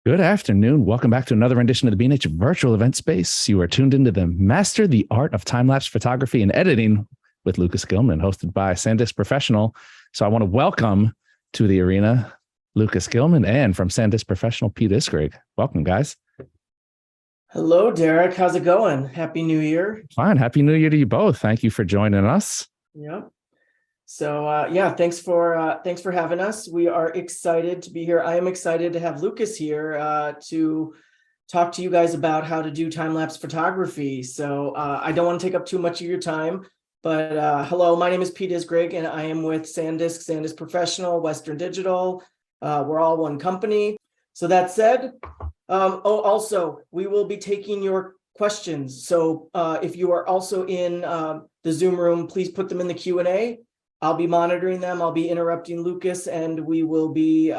Good afternoon. Welcome back to another rendition of the Davinci virtual event space. You are tuned into the Master the Art of Time-Lapse Photography and Editing with Lucas Gilman, hosted by SanDisk Professional. So I want to welcome to the arena Lucas Gilman and from SanDisk Professional, Pete Isgrig. Welcome, guys. Hello, Derek. How's it going? Happy New Year. Fine. Happy New Year to you both. Thank you for joining us. Yep. So yeah, thanks for having us. We are excited to be here. I am excited to have Lucas here to talk to you guys about how to do time-lapse photography. So I don't want to take up too much of your time, but hello, my name is Pete Isgrig, and I am with SanDisk Professional, Western Digital. We're all one company. So that said, also, we will be taking your questions. So if you are also in the Zoom room, please put them in the Q&A. I'll be monitoring them. I'll be interrupting Lucas, and we will be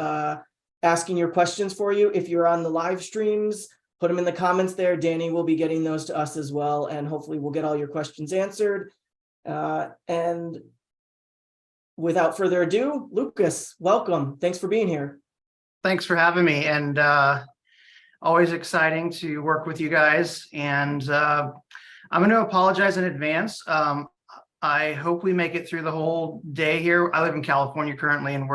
asking your questions for you. If you're on the live streams, put them in the comments there. Danny will be getting those to us as well, and hopefully we'll get all your questions answered. And without further ado, Lucas, welcome. Thanks for being here. Thanks for having me, and always exciting to work with you guys. And I'm going to apologize in advance. I hope we make it through the whole day here. I live in California currently, and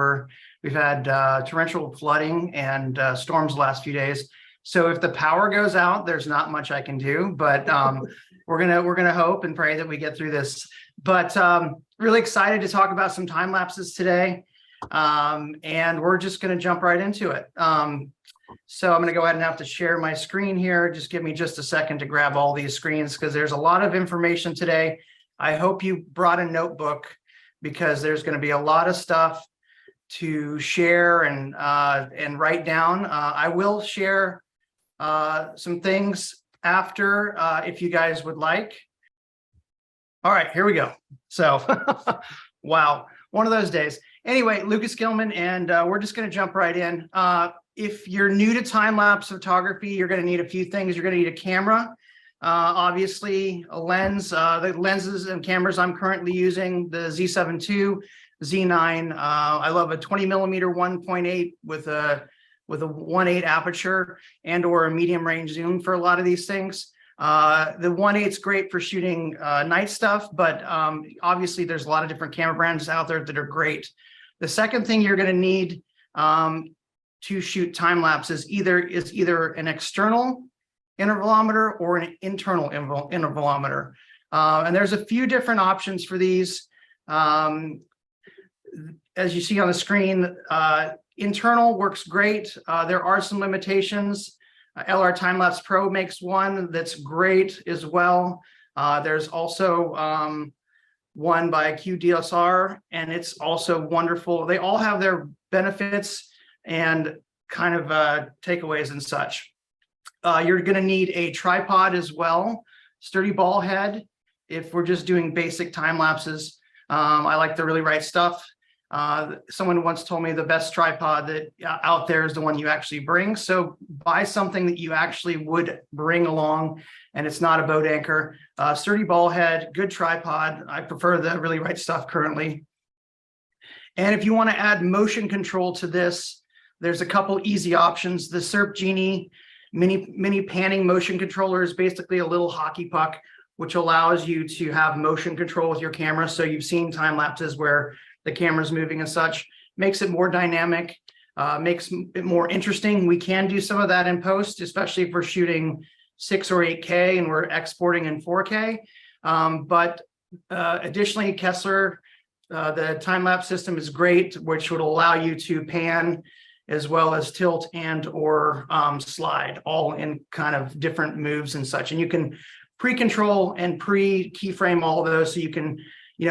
we've had torrential flooding and storms the last few days. So if the power goes out, there's not much I can do, but we're gonna hope and pray that we get through this. But really excited to talk about some time lapses today, and we're just gonna jump right into it. So I'm gonna go ahead and have to share my screen here. Just give me just a second to grab all these screens because there's a lot of information today. I hope you brought a notebook because there's going to be a lot of stuff to share and write down. I will share some things after if you guys would like. All right, here we go. So, wow, one of those days. Anyway, Lucas Gilman, and we're just going to jump right in. If you're new to time-lapse photography, you're going to need a few things. You're going to need a camera. Obviously a lens, the lenses and cameras I'm currently using, the Z7 II, Z9. I love a 20mm 1.8 with a 1.8 aperture and or a medium range zoom for a lot of these things. The 1.8 is great for shooting night stuff, but obviously there's a lot of different camera brands out there that are great. The second thing you're going to need to shoot time lapse is either an external intervalometer or an internal intervalometer. And there's a few different options for these. As you see on the screen, internal works great. There are some limitations. LR Timelapse Pro makes one that's great as well. There's also one by QDSR, and it's also wonderful. They all have their benefits and kind of takeaways and such. You're going to need a tripod as well, sturdy ball head. If we're just doing basic time lapses, I like the really right stuff. Someone once told me the best tripod that out there is the one you actually bring. So buy something that you actually would bring along, and it's not a boat anchor. Sturdy ball head, good tripod. I prefer the really right stuff currently. And if you want to add motion control to this, there's a couple easy options. The SERP Genie mini panning motion controller is basically a little hockey puck, which allows you to have motion control with your camera. So you've seen time lapses where the camera's moving and such, makes it more dynamic, makes it more interesting. We can do some of that in post, especially if we're shooting 6 or 8K and we're exporting in 4K. But additionally, Kessler, the time-lapse system is great, which would allow you to pan as well as tilt and or slide, all in kind of different moves and such. And you can pre-control and pre-keyframe all of those. So you can,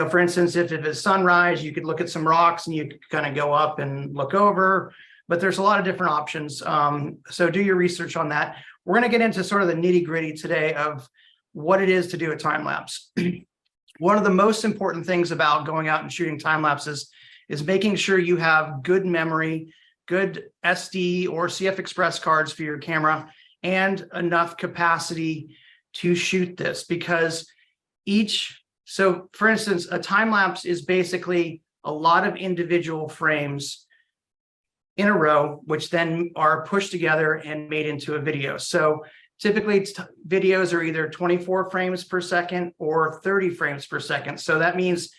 for instance, if it's sunrise, you could look at some rocks and you could kind of go up and look over, but there's a lot of different options. So do your research on that. We're going to get into sort of the nitty gritty today of what it is to do a time lapse. One of the most important things about going out and shooting time lapses is making sure you have good memory, good SD or CF Express cards for your camera, and enough capacity to shoot this, because so for instance, a time lapse is basically a lot of individual frames in a row, which then are pushed together and made into a video. So typically videos are either 24 frames per second or 30 frames per second. So that means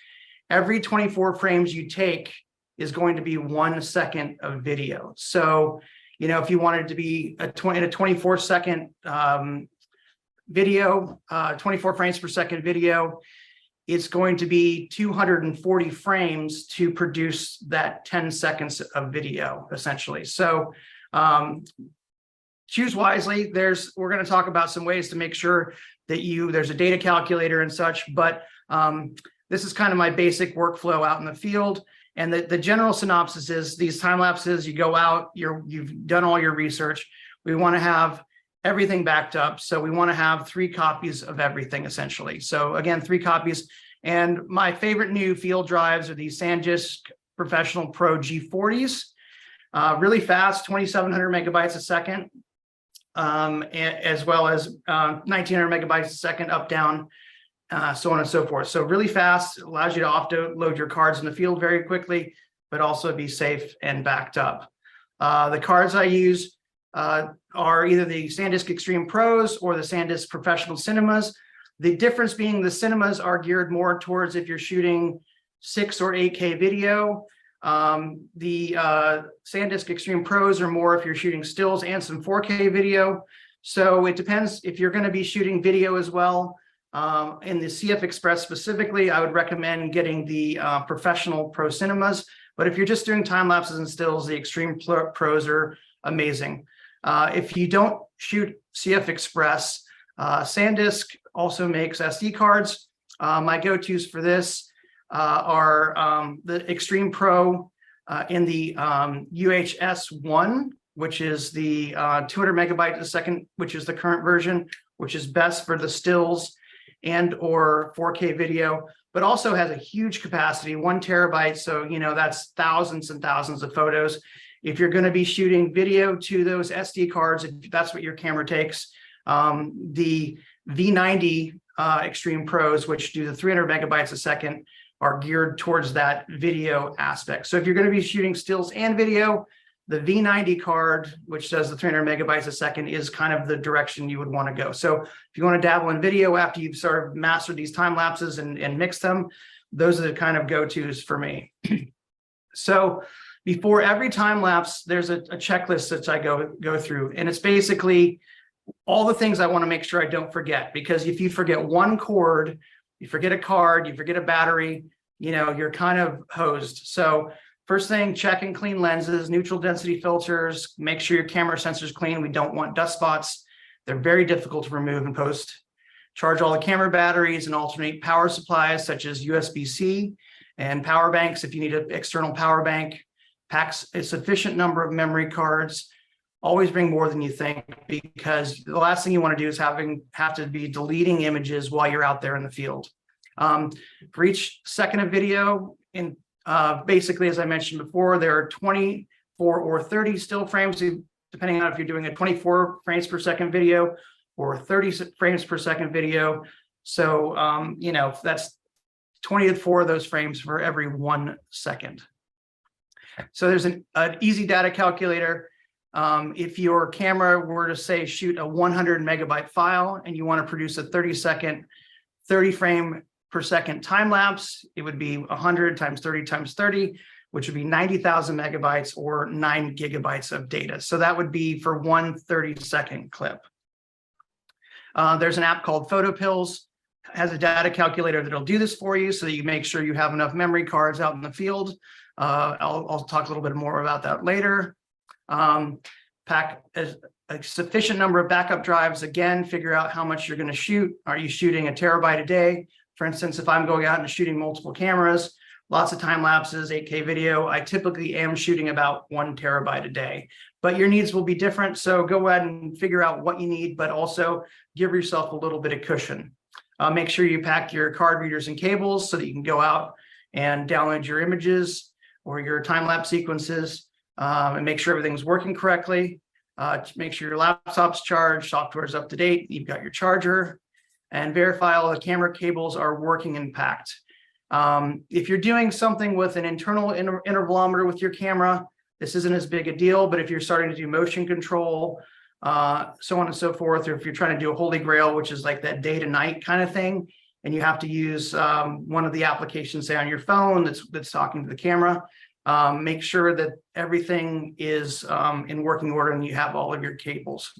every 24 frames you take is going to be 1 second of video. So, you know, if you wanted to be a 24-second video, 24 frames per second video, it's going to be 240 frames to produce that 10 seconds of video, essentially. So choose wisely. We're going to talk about some ways to make sure that there's a data calculator and such, but this is kind of my basic workflow out in the field. And the general synopsis is these time lapses, you go out, you've done all your research. We want to have everything backed up. So we want to have 3 copies of everything, essentially. So again, 3 copies. And my favorite new field drives are these SanDisk Professional Pro G40s. Really fast, 2,700 megabytes a second, as well as 1,900 megabytes a second up, down, so on and so forth. So really fast, allows you to offload your cards in the field very quickly, but also be safe and backed up. The cards I use are either the SanDisk Extreme Pros or the SanDisk Professional Cinemas. The difference being the cinemas are geared more towards if you're shooting 6 or 8K video. The SanDisk Extreme Pros are more if you're shooting stills and some 4K video. So it depends if you're going to be shooting video as well. In the CF Express specifically, I would recommend getting the Professional Pro Cinemas. But if you're just doing time lapses and stills, the Extreme Pros are amazing. If you don't shoot CF Express, SanDisk also makes SD cards. My go-tos for this are the Extreme Pro in the UHS-1, which is the 200 megabytes a second, which is the current version, which is best for the stills and or 4K video, but also has a huge capacity, 1 terabyte. So, you know, that's thousands and thousands of photos. If you're going to be shooting video to those SD cards, if that's what your camera takes, the V90 Extreme Pros, which do the 300 megabytes a second, are geared towards that video aspect. So if you're going to be shooting stills and video, the V90 card, which does the 300 megabytes a second, is kind of the direction you would want to go. So if you want to dabble in video after you've sort of mastered these time lapses and mix them, those are the kind of go-tos for me. So before every time lapse, there's a checklist that I go through, and it's basically all the things I want to make sure I don't forget, because if you forget one cord, you forget a card, you forget a battery, you know, you're kind of hosed. So first thing, check and clean lenses, neutral density filters, make sure your camera sensor is clean. We don't want dust spots. They're very difficult to remove in post. Charge all the camera batteries and alternate power supplies such as USB-C and power banks if you need an external power bank. Packs a sufficient number of memory cards. Always bring more than you think, because the last thing you want to do is have to be deleting images while you're out there in the field. For each second of video, basically, as I mentioned before, there are 24 or 30 still frames, depending on if you're doing a 24 frames per second video or 30 frames per second video. So, you know, that's 24 of those frames for every 1 second. So there's an easy data calculator. If your camera were to say shoot a 100 megabyte file and you want to produce a 30 frame per second time lapse, it would be 100 times 30 times 30, which would be 90,000 megabytes or 9 gigabytes of data. So that would be for one 30-second clip. There's an app called PhotoPills, has a data calculator that'll do this for you so that you make sure you have enough memory cards out in the field. I'll talk a little bit more about that later. Pack a sufficient number of backup drives. Again, figure out how much you're going to shoot. Are you shooting a terabyte a day? For instance, if I'm going out and shooting multiple cameras, lots of time lapses, 8K video, I typically am shooting about 1 terabyte a day, but your needs will be different. So go ahead and figure out what you need, but also give yourself a little bit of cushion. Make sure you pack your card readers and cables so that you can go out and download your images or your time-lapse sequences, and make sure everything's working correctly. Make sure your laptop's charged, software's up to date, you've got your charger, and verify all the camera cables are working and packed. If you're doing something with an internal intervalometer with your camera, this isn't as big a deal, but if you're starting to do motion control, so on and so forth, or if you're trying to do a holy grail, which is like that day to night kind of thing, and you have to use one of the applications, say on your phone that's talking to the camera, make sure that everything is in working order and you have all of your cables.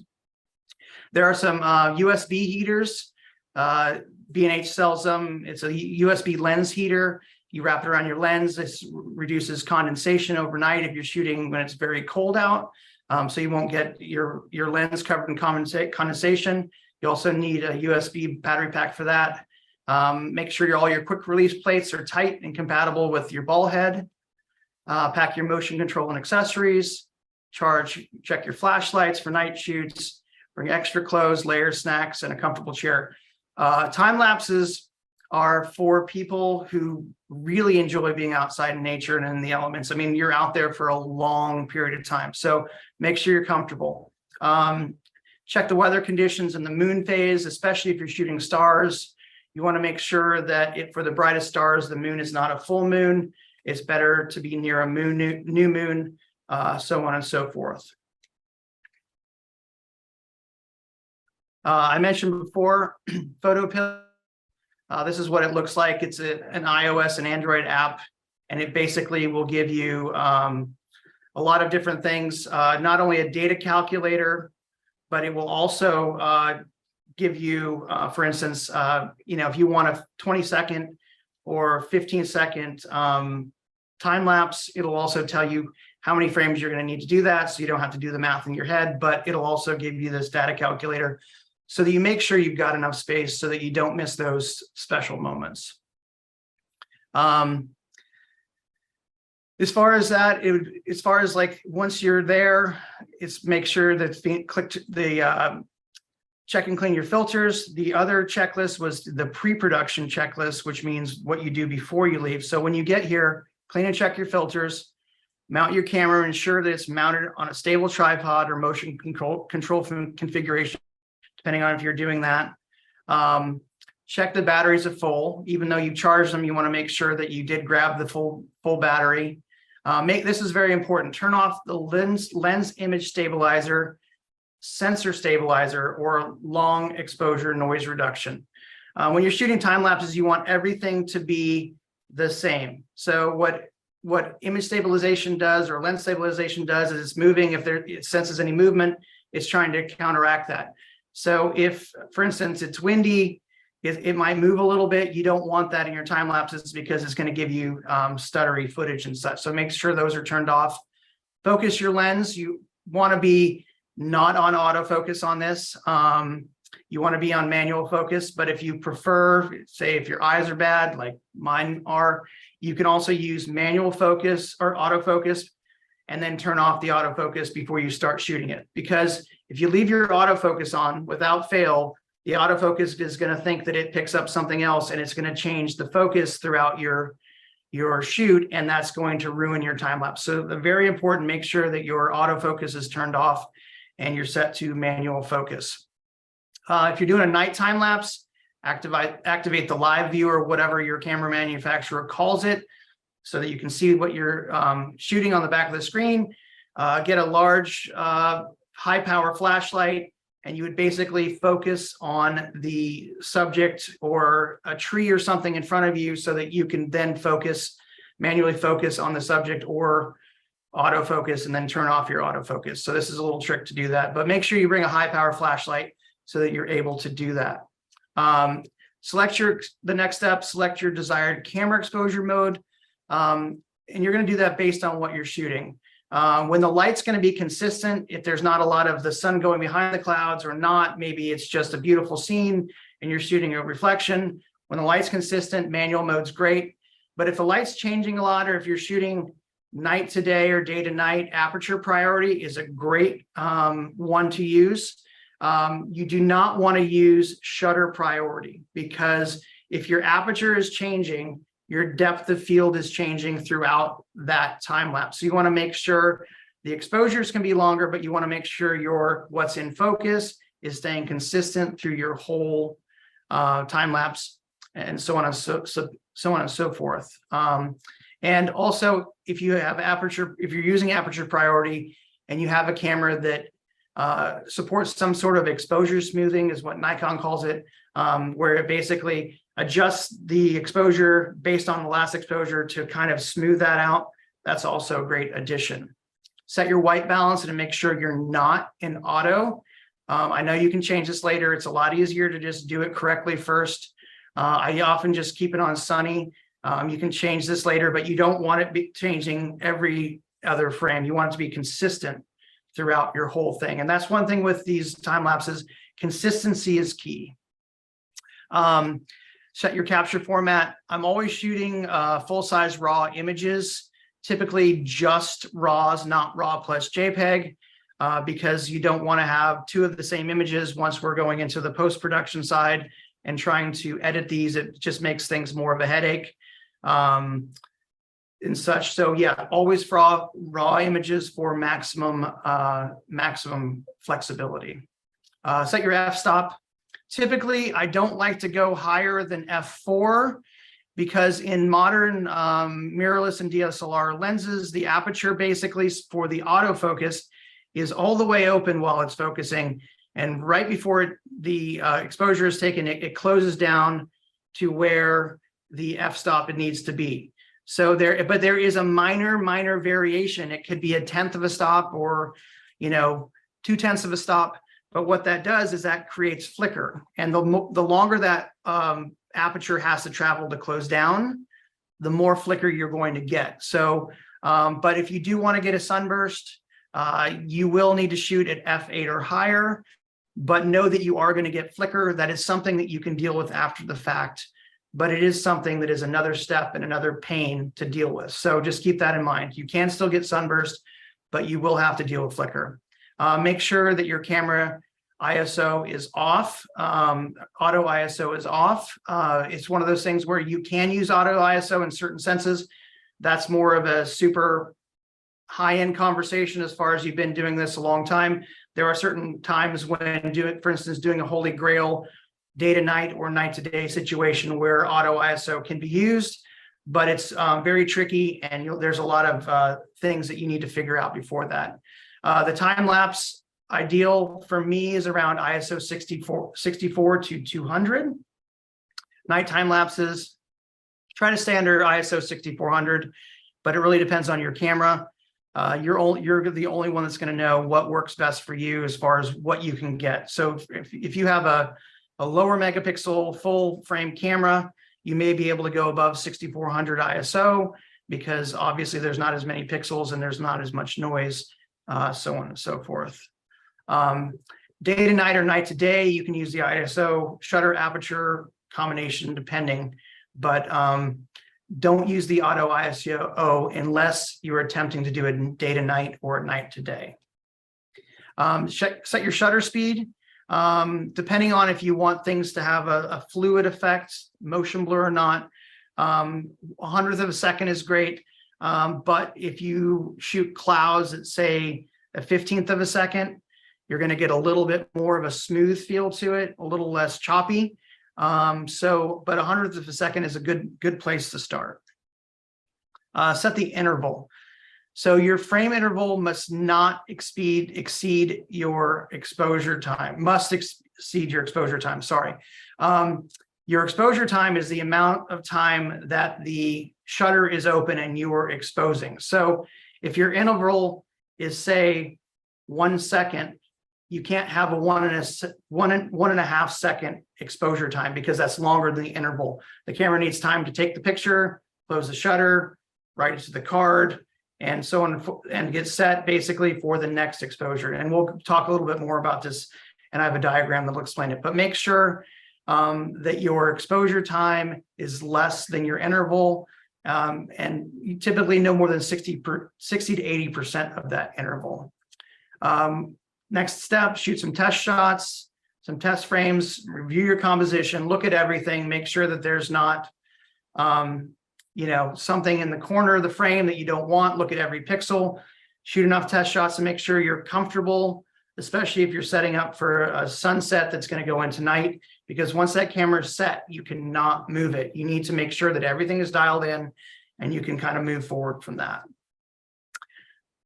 There are some USB heaters. B&H sells them. It's a USB lens heater. You wrap it around your lens. This reduces condensation overnight if you're shooting when it's very cold out. So you won't get your lens covered in condensation. You also need a USB battery pack for that. Make sure all your quick release plates are tight and compatible with your ball head. Pack your motion control and accessories. Check your flashlights for night shoots. Bring extra clothes, layers, snacks, and a comfortable chair. Time lapses are for people who really enjoy being outside in nature and in the elements. I mean, you're out there for a long period of time, so make sure you're comfortable. Check the weather conditions in the moon phase, especially if you're shooting stars. You want to make sure that for the brightest stars, the moon is not a full moon. It's better to be near a new moon, so on and so forth. I mentioned before, PhotoPills. This is what it looks like. It's an iOS and Android app, and it basically will give you a lot of different things, not only a data calculator, but it will also give you, for instance, if you want a 20-second or 15-second time lapse, it'll also tell you how many frames you're going to need to do that, so you don't have to do the math in your head, but it'll also give you this data calculator so that you make sure you've got enough space so that you don't miss those special moments. As far as that, as far as like once you're there, it's make sure that click the check and clean your filters. The other checklist was the pre-production checklist, which means what you do before you leave. So when you get here, clean and check your filters, mount your camera, ensure that it's mounted on a stable tripod or motion control configuration, depending on if you're doing that. Check the batteries are full. Even though you charge them, you want to make sure that you did grab the full battery. This is very important. Turn off the lens image stabilizer, sensor stabilizer, or long exposure noise reduction. When you're shooting time lapses, you want everything to be the same. So what image stabilization does, or lens stabilization does, is it's moving. If it senses any movement, it's trying to counteract that. So if, for instance, it's windy, it might move a little bit. You don't want that in your time lapses because it's going to give you stuttery footage and such. So make sure those are turned off. Focus your lens. You want to be not on autofocus on this. You want to be on manual focus, but if you prefer, say if your eyes are bad, like mine are, you can also use manual focus or autofocus and then turn off the autofocus before you start shooting it. Because if you leave your autofocus on without fail, the autofocus is going to think that it picks up something else, and it's going to change the focus throughout your shoot, and that's going to ruin your time lapse. So very important, make sure that your autofocus is turned off and you're set to manual focus. If you're doing a night time lapse, activate the live viewer, whatever your camera manufacturer calls it, so that you can see what you're shooting on the back of the screen. Get a large high power flashlight, and you would basically focus on the subject or a tree or something in front of you so that you can then manually focus on the subject or autofocus and then turn off your autofocus. So this is a little trick to do that, but make sure you bring a high power flashlight so that you're able to do that. The next step, select your desired camera exposure mode. And you're going to do that based on what you're shooting. When the light's going to be consistent, if there's not a lot of the sun going behind the clouds or not, maybe it's just a beautiful scene and you're shooting a reflection. When the light's consistent, manual mode's great. But if the light's changing a lot, or if you're shooting night to day or day to night, aperture priority is a great one to use. You do not want to use shutter priority, because if your aperture is changing, your depth of field is changing throughout that time lapse. So you want to make sure the exposures can be longer, but you want to make sure what's in focus is staying consistent through your whole time lapse, and so on and so on and so forth. And also, if you're using aperture priority and you have a camera that supports some sort of exposure smoothing, is what Nikon calls it, where it basically adjusts the exposure based on the last exposure to kind of smooth that out, that's also a great addition. Set your white balance and make sure you're not in auto. I know you can change this later. It's a lot easier to just do it correctly first. I often just keep it on sunny. You can change this later, but you don't want it be changing every other frame. You want it to be consistent throughout your whole thing. And that's one thing with these time lapses, consistency is key. Set your capture format. I'm always shooting full-size RAW images, typically just RAWs, not RAW plus JPEG, because you don't want to have two of the same images once we're going into the post-production side and trying to edit these. It just makes things more of a headache and such. So yeah, always raw images for maximum flexibility. Set your f-stop. Typically, I don't like to go higher than f4 because in modern mirrorless and DSLR lenses, the aperture basically for the autofocus is all the way open while it's focusing. And right before the exposure is taken, it closes down to where the f-stop it needs to be. So there is a minor variation. It could be 1/10 of a stop or, 2/10 of a stop. But what that does is that creates flicker. And the longer that aperture has to travel to close down, the more flicker you're going to get. So, but if you do want to get a sunburst, you will need to shoot at f8 or higher, but know that you are going to get flicker. That is something that you can deal with after the fact, but it is something that is another step and another pain to deal with. So just keep that in mind. You can still get sunburst, but you will have to deal with flicker. Make sure that your camera ISO is off. Auto ISO is off. It's one of those things where you can use auto ISO in certain senses. That's more of a super high-end conversation as far as you've been doing this a long time. There are certain times when for instance, doing a holy grail day to night or night to day situation where auto ISO can be used, but it's very tricky and there's a lot of things that you need to figure out before that. The time lapse ideal for me is around ISO 64 to 200. Night time lapses, try to stay under ISO 6400, but it really depends on your camera. You're the only one that's going to know what works best for you as far as what you can get. So if you have a lower megapixel full frame camera, you may be able to go above 6400 ISO because obviously there's not as many pixels and there's not as much noise, so on and so forth. Day to night or night to day, you can use the ISO shutter aperture combination depending, but don't use the auto ISO unless you're attempting to do it day to night or night to day. Set your shutter speed. Depending on if you want things to have a fluid effect, motion blur or not, 1/100th of a second is great. But if you shoot clouds at say a 1/15th of a second, you're going to get a little bit more of a smooth feel to it, a little less choppy. But 1/100th of a second is a good place to start. Set the interval. So your frame interval must not exceed your exposure time, sorry. Your exposure time is the amount of time that the shutter is open and you are exposing. So if your interval is say 1 second, you can't have a 1.5 second exposure time because that's longer than the interval. The camera needs time to take the picture, close the shutter, write it to the card, and so on, and get set basically for the next exposure. And we'll talk a little bit more about this, and I have a diagram that will explain it. But make sure that your exposure time is less than your interval, and you typically no more than 60 to 80% of that interval. Next step, shoot some test shots, some test frames, review your composition, look at everything, make sure that there's not something in the corner of the frame that you don't want. Look at every pixel, shoot enough test shots to make sure you're comfortable especially if you're setting up for a sunset that's going to go into night, because once that camera is set, you cannot move it. You need to make sure that everything is dialed in and you can kind of move forward from that.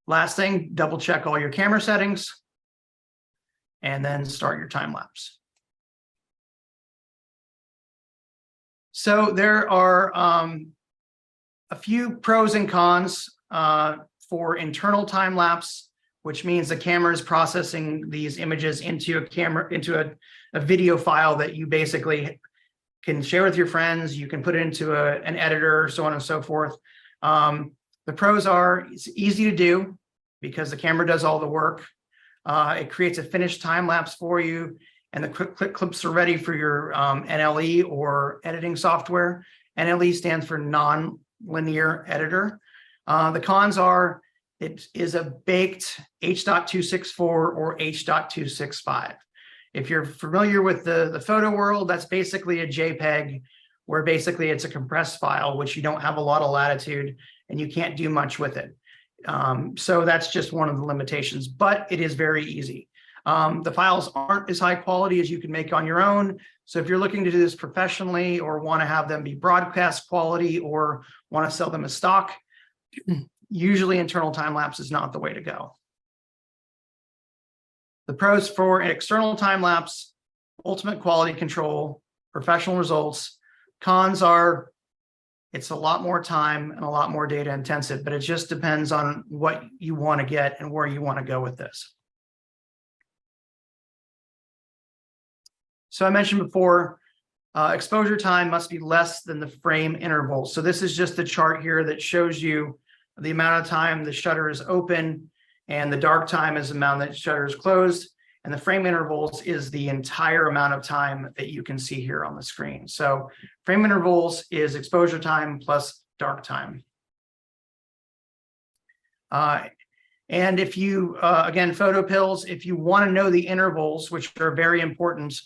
Last thing, double check all your camera settings and then start your time lapse. So there are a few pros and cons for internal time lapse, which means the camera is processing these images into a video file that you basically can share with your friends. You can put it into an editor, so on and so forth. The pros are it's easy to do because the camera does all the work. It creates a finished time lapse for you, and the quick clips are ready for your NLE or editing software. NLE stands for non-linear editor. The cons are it is a baked H.264 or H.265. If you're familiar with the photo world, that's basically a JPEG, where basically it's a compressed file, which you don't have a lot of latitude and you can't do much with it. So that's just one of the limitations, but it is very easy. The files aren't as high quality as you can make on your own. So if you're looking to do this professionally or want to have them be broadcast quality or want to sell them as stock, usually internal time lapse is not the way to go. The pros for an external time lapse: ultimate quality control, professional results. Cons are it's a lot more time and a lot more data intensive, but it just depends on what you want to get and where you want to go with this. So I mentioned before, exposure time must be less than the frame interval. So this is just a chart here that shows you the amount of time the shutter is open, and the dark time is the amount that shutter is closed, and the frame intervals is the entire amount of time that you can see here on the screen. So frame intervals is exposure time plus dark time. And if you, again, PhotoPills, if you want to know the intervals, which are very important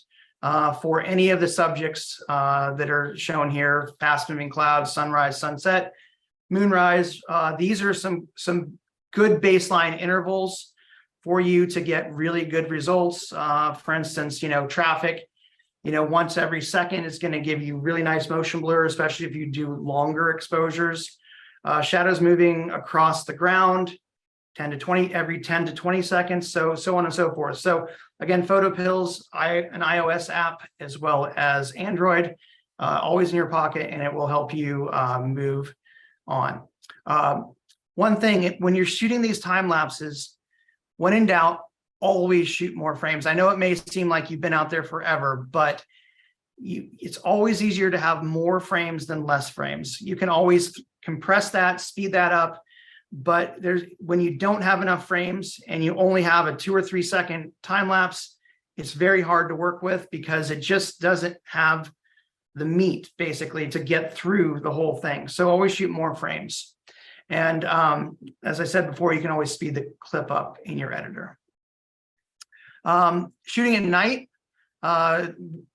for any of the subjects that are shown here: fast moving clouds, sunrise, sunset, moonrise, these are some good baseline intervals for you to get really good results. For instance, traffic, once every second is going to give you really nice motion blur, especially if you do longer exposures. Shadows moving across the ground, 10 to 20 every 10 to 20 seconds, so on and so forth. So again, PhotoPills, an iOS app as well as Android, always in your pocket, and it will help you move on. One thing, when you're shooting these time lapses, when in doubt, always shoot more frames. I know it may seem like you've been out there forever, but it's always easier to have more frames than less frames. You can always compress that, speed that up, but when you don't have enough frames and you only have a 2 or 3 second time lapse, it's very hard to work with because it just doesn't have the meat basically to get through the whole thing. So always shoot more frames. And as I said before, you can always speed the clip up in your editor. Shooting at night,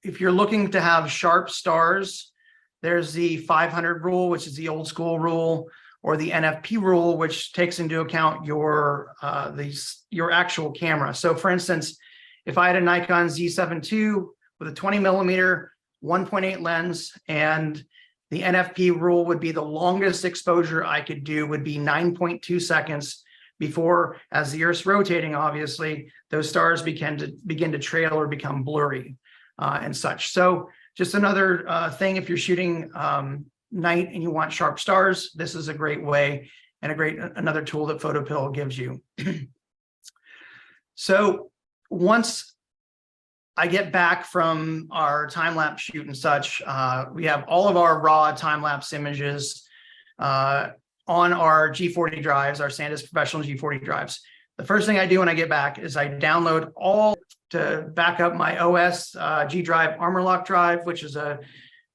if you're looking to have sharp stars, there's the 500 rule, which is the old school rule, or the NFP rule, which takes into account your actual camera. So for instance, if I had a Nikon Z7 II with a 20mm 1.8 lens, and the NFP rule would be the longest exposure I could do would be 9.2 seconds before, as the Earth's rotating, obviously, those stars begin to trail or become blurry and such. So just another thing, if you're shooting night and you want sharp stars, this is a great way and another tool that PhotoPill gives you. So once I get back from our time-lapse shoot and such, we have all of our raw time-lapse images on our G40 drives, our SanDisk Professional G40 drives. The first thing I do when I get back is I download all to back up my OS G drive Armor Lock drive, which is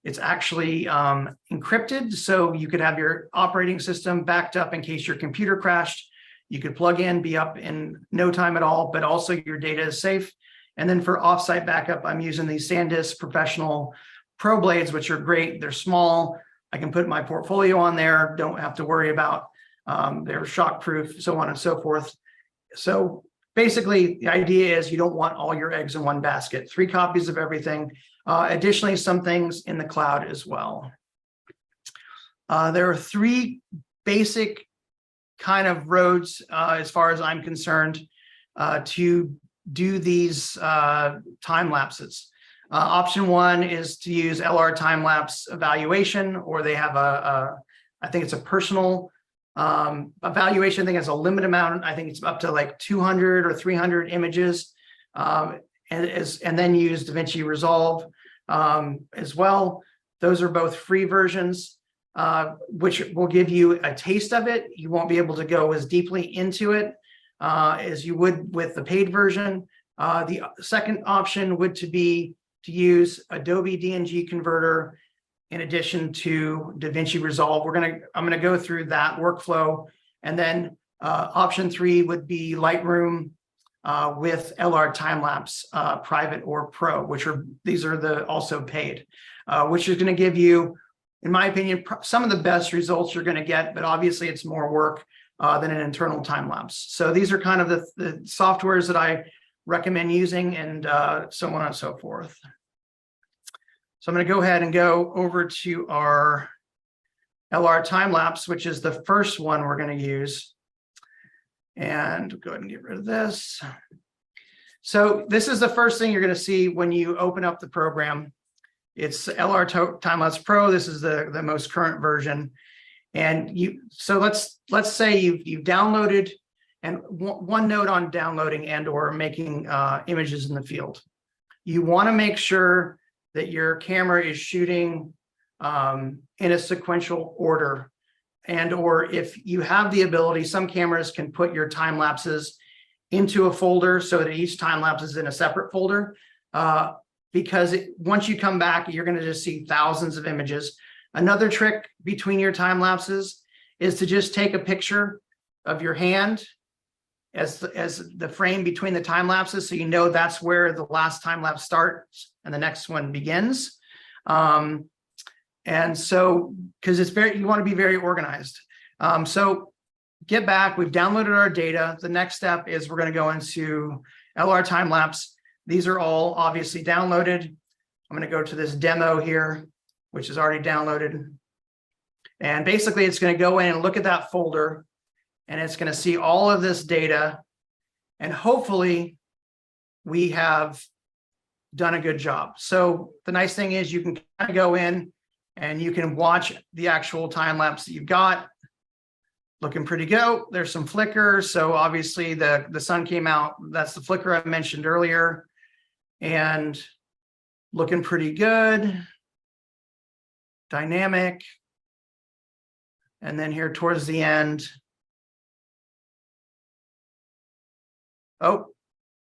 it's actually encrypted, so you could have your operating system backed up in case your computer crashed. You could plug in, be up in no time at all, but also your data is safe. And then for offsite backup, I'm using these SanDisk Professional Pro Blades, which are great. They're small. I can put my portfolio on there. Don't have to worry about they're shockproof, so on and so forth. So basically the idea is you don't want all your eggs in one basket, 3 copies of everything. Additionally, some things in the cloud as well. There are 3 basic kind of roads, as far as I'm concerned, to do these time lapses. Option 1 is to use LR Timelapse evaluation, or they have I think it's a personal evaluation. I think it's a limited amount. I think it's up to like 200 or 300 images, and then use Davinci Resolve as well. Those are both free versions, which will give you a taste of it. You won't be able to go as deeply into it as you would with the paid version. The second option would be to use Adobe DNG converter in addition to Davinci Resolve. I'm gonna go through that workflow, and then option 3 would be Lightroom with LR Timelapse Private or Pro, these are also paid, which is going to give you, in my opinion, some of the best results you're going to get, but obviously it's more work than an internal time lapse. So these are kind of the softwares that I recommend using, and so on and so forth. So I'm going to go ahead and go over to our LR Timelapse, which is the first one we're going to use. And go ahead and get rid of this. So this is the first thing you're going to see when you open up the program. It's LR Timelapse Pro. This is the most current version. And so let's say you've downloaded, and one note on downloading and or making images in the field. You want to make sure that your camera is shooting in a sequential order, and or if you have the ability, some cameras can put your time lapses into a folder so that each time lapse is in a separate folder, because once you come back, you're going to just see thousands of images. Another trick between your time lapses is to just take a picture of your hand as the frame between the time lapses, so you know that's where the last time lapse starts and the next one begins. And so, because you want to be very organized. So get back, we've downloaded our data. The next step is we're going to go into LR Timelapse. These are all obviously downloaded. I'm going to go to this demo here, which is already downloaded. And basically it's going to go in and look at that folder, and it's going to see all of this data. And hopefully we have done a good job. So the nice thing is you can kind of go in and you can watch the actual time lapse that you've got. Looking pretty good. There's some flicker. So obviously the sun came out. That's the flicker I mentioned earlier. And looking pretty good. Dynamic. And then here towards the end. Oh,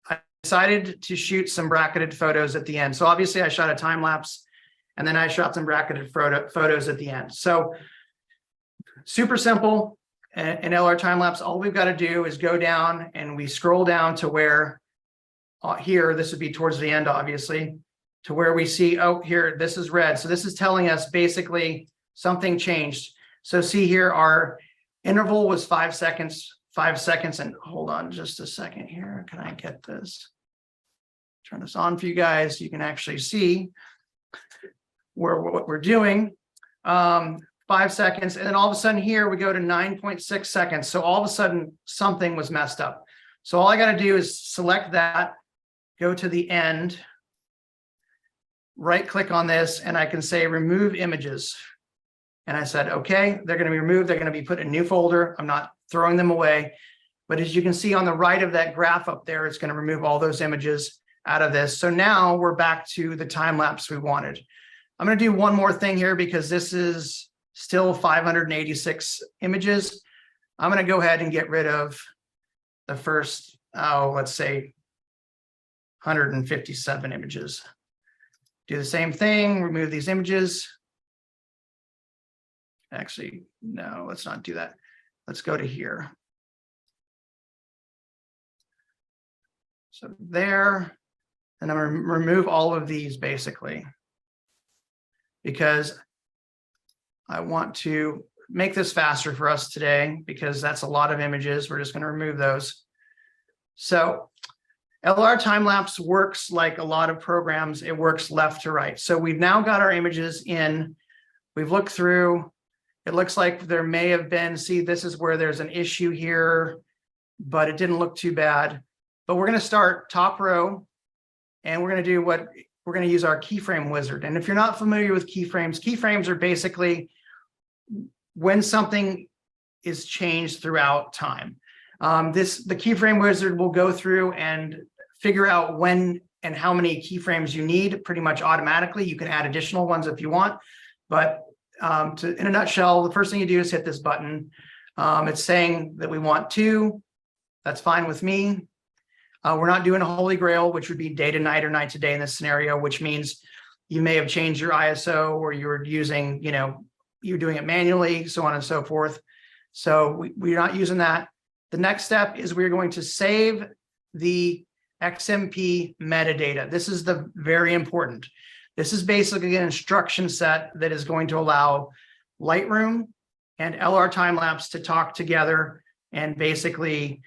I decided to shoot some bracketed photos at the end. So obviously I shot a time lapse, and then I shot some bracketed photos at the end. So super simple. In LR Timelapse, all we've got to do is go down, and we scroll down to where here, this would be towards the end, obviously, to where we see, oh, here, this is red. So this is telling us basically something changed. So see here, our interval was 5 seconds, 5 seconds. And hold on just a second here. Can I get this? Turn this on for you guys. You can actually see what we're doing. 5 seconds, and then all of a sudden here we go to 9.6 seconds. So all of a sudden something was messed up. So all I got to do is select that, go to the end, right click on this, and I can say remove images. And I said, okay, they're going to be removed. They're going to be put in a new folder. I'm not throwing them away. But as you can see on the right of that graph up there, it's going to remove all those images out of this. So now we're back to the time lapse we wanted. I'm going to do one more thing here because this is still 586 images. I'm going to go ahead and get rid of the first, let's say 157 images. Do the same thing, remove these images. Actually, no, let's not do that. Let's go to here. So there, and I'm going to remove all of these basically, because I want to make this faster for us today, because that's a lot of images. We're just going to remove those. So LR Timelapse works like a lot of programs. It works left to right. So we've now got our images in. We've looked through. It looks like there may have been, see, this is where there's an issue here, but it didn't look too bad. But we're going to start top row, and we're going to do what we're going to use our keyframe wizard. And if you're not familiar with keyframes are basically when something is changed throughout time. The keyframe wizard will go through and figure out when and how many keyframes you need pretty much automatically. You can add additional ones if you want, but in a nutshell, the first thing you do is hit this button. It's saying that we want 2. That's fine with me. We're not doing a holy grail, which would be day to night or night to day in this scenario, which means you may have changed your ISO, or you were using, you're doing it manually, so on and so forth. So we're not using that. The next step is we're going to save the XMP metadata. This is the very important. This is basically an instruction set that is going to allow Lightroom and LR Timelapse to talk together and basically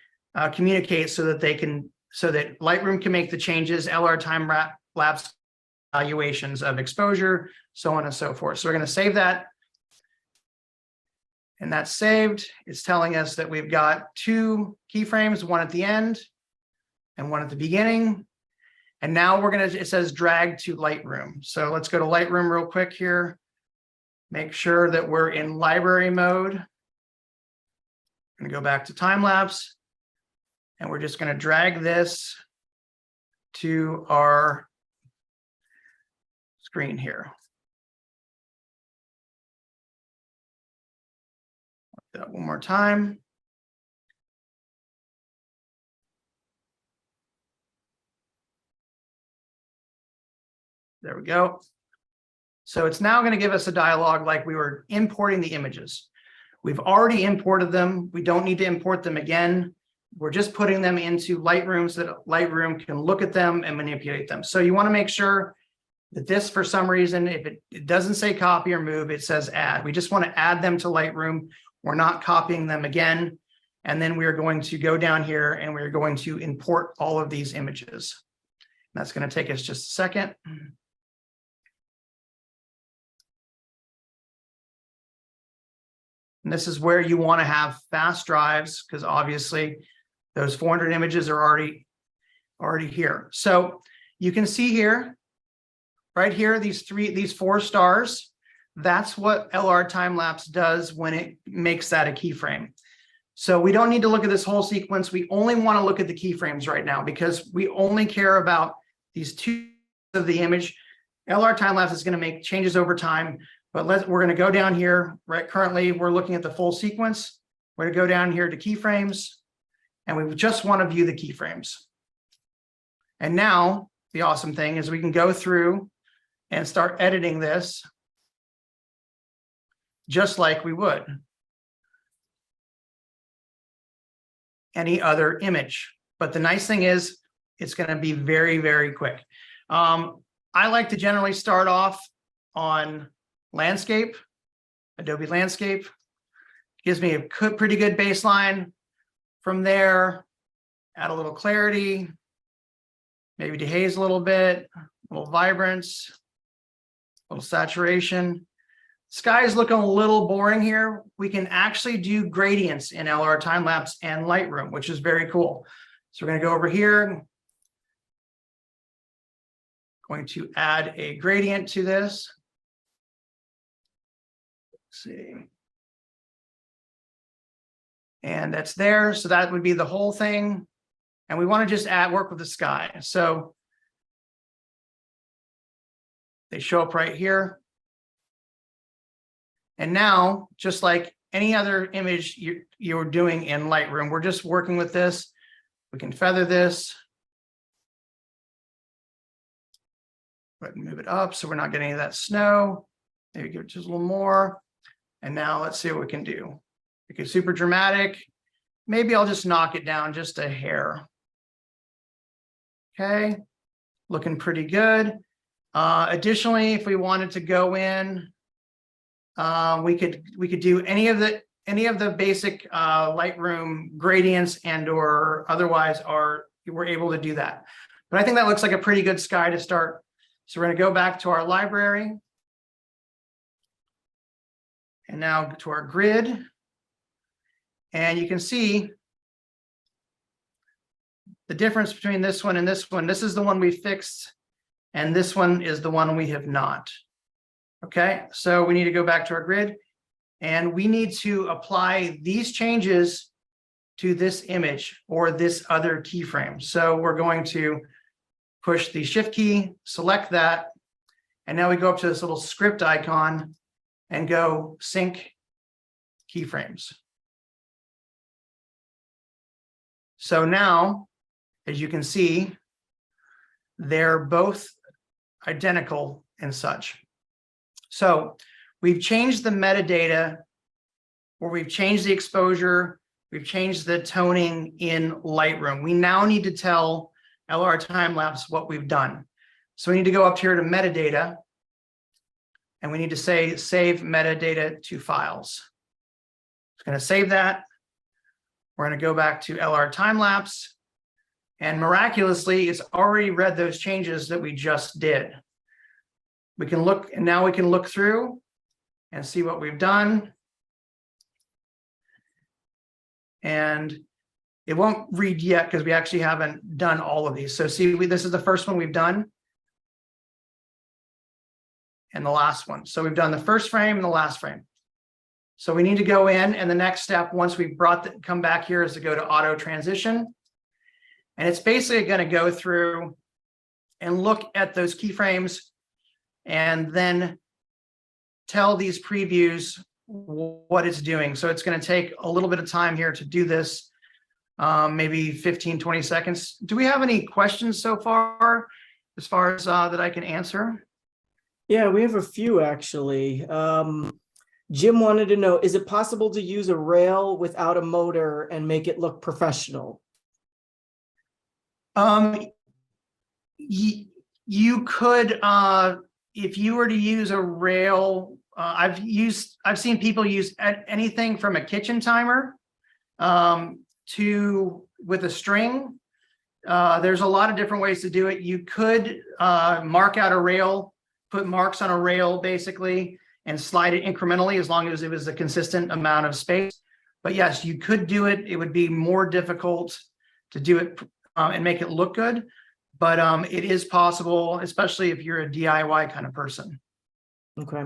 communicate so that Lightroom can make the changes, LR Timelapse evaluations of exposure, so on and so forth. So we're going to save that. And that's saved. It's telling us that we've got 2 keyframes, one at the end and one at the beginning. And now it says drag to Lightroom. So let's go to Lightroom real quick here. Make sure that we're in library mode. I'm going to go back to time lapse, and we're just going to drag this to our screen here. That one more time. There we go. So it's now going to give us a dialog like we were importing the images. We've already imported them. We don't need to import them again. We're just putting them into Lightroom so that Lightroom can look at them and manipulate them. So you want to make sure that this, for some reason, if it doesn't say copy or move, it says add. We just want to add them to Lightroom. We're not copying them again. And then we're going to go down here and we're going to import all of these images. And that's going to take us just a second. And this is where you want to have fast drives, because obviously those 400 images are already here. So you can see here, right here, these 4 stars. That's what LR Timelapse does when it makes that a keyframe. So we don't need to look at this whole sequence. We only want to look at the keyframes right now because we only care about these 2 of the image. LR Timelapse is going to make changes over time, but we're going to go down here. Right, currently we're looking at the full sequence. We're going to go down here to keyframes, and we just want to view the keyframes. And now the awesome thing is we can go through and start editing this just like we would any other image. But the nice thing is it's going to be very, very quick. I like to generally start off on landscape, Adobe landscape. Gives me a pretty good baseline. From there, add a little clarity, maybe dehaze a little bit, a little vibrance, a little saturation. Sky is looking a little boring here. We can actually do gradients in LR Timelapse and Lightroom, which is very cool. So we're going to go over here. Going to add a gradient to this. Let's see. And that's there. So that would be the whole thing. And we want to just work with the sky. So they show up right here. And now, just like any other image you're doing in Lightroom, we're just working with this. We can feather this. Go ahead and move it up so we're not getting any of that snow. Maybe give it just a little more. And now let's see what we can do. Okay, super dramatic. Maybe I'll just knock it down just a hair. Okay, looking pretty good. Additionally, if we wanted to go in, we could do any of any of the basic Lightroom gradients and or otherwise we're able to do that. But I think that looks like a pretty good sky to start. So we're going to go back to our library. And now to our grid. And you can see the difference between this one and this one. This is the one we fixed, and this one is the one we have not. Okay, so we need to go back to our grid, and we need to apply these changes to this image or this other keyframe. So we're going to push the shift key, select that, and now we go up to this little script icon and go sync keyframes. So now, as you can see, they're both identical and such. So we've changed the metadata, or we've changed the exposure, we've changed the toning in Lightroom. We now need to tell LR Timelapse what we've done. So we need to go up here to metadata, and we need to say save metadata to files. It's going to save that. We're going to go back to LR Timelapse, and miraculously, it's already read those changes that we just did. We can look, and now we can look through and see what we've done. And it won't read yet because we actually haven't done all of these. So see, this is the first one we've done, and the last one. So we've done the first frame and the last frame. So we need to go in, and the next step, once we've come back here, is to go to auto transition. And it's basically going to go through and look at those keyframes and then tell these previews what it's doing. So it's going to take a little bit of time here to do this, maybe 15, 20 seconds. Do we have any questions so far as that I can answer? Yeah, we have a few actually. Jim wanted to know, is it possible to use a rail without a motor and make it look professional? You could, if you were to use a rail, I've seen people use anything from a kitchen timer with a string. There's a lot of different ways to do it. You could mark out a rail, put marks on a rail basically, and slide it incrementally as long as it was a consistent amount of space. But yes, you could do it. It would be more difficult to do it and make it look good. But it is possible, especially if you're a DIY kind of person. Okay.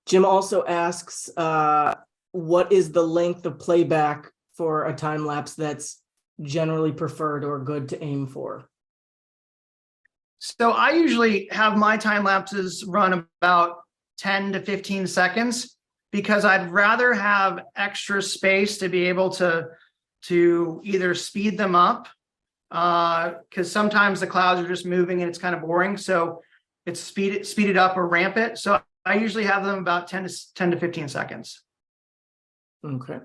Jim also asks, what is the length of playback for a time lapse that's generally preferred or good to aim for? So I usually have my time lapses run about 10 to 15 seconds because I'd rather have extra space to be able to either speed them up, because sometimes the clouds are just moving and it's kind of boring. So it's speed it up or ramp it. So I usually have them about 10 to 15 seconds. Okay.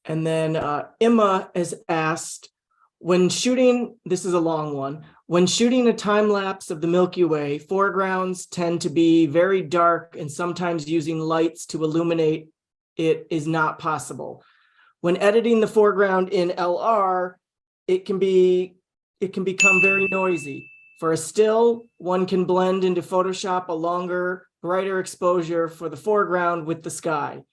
And then Emma has asked, when shooting, this is a long one, when shooting a time lapse of the Milky Way, foregrounds tend to be very dark and sometimes using lights to illuminate it is not possible. When editing the foreground in LR, it can become very noisy. For a still, one can blend into Photoshop a longer, brighter exposure for the foreground with the sky.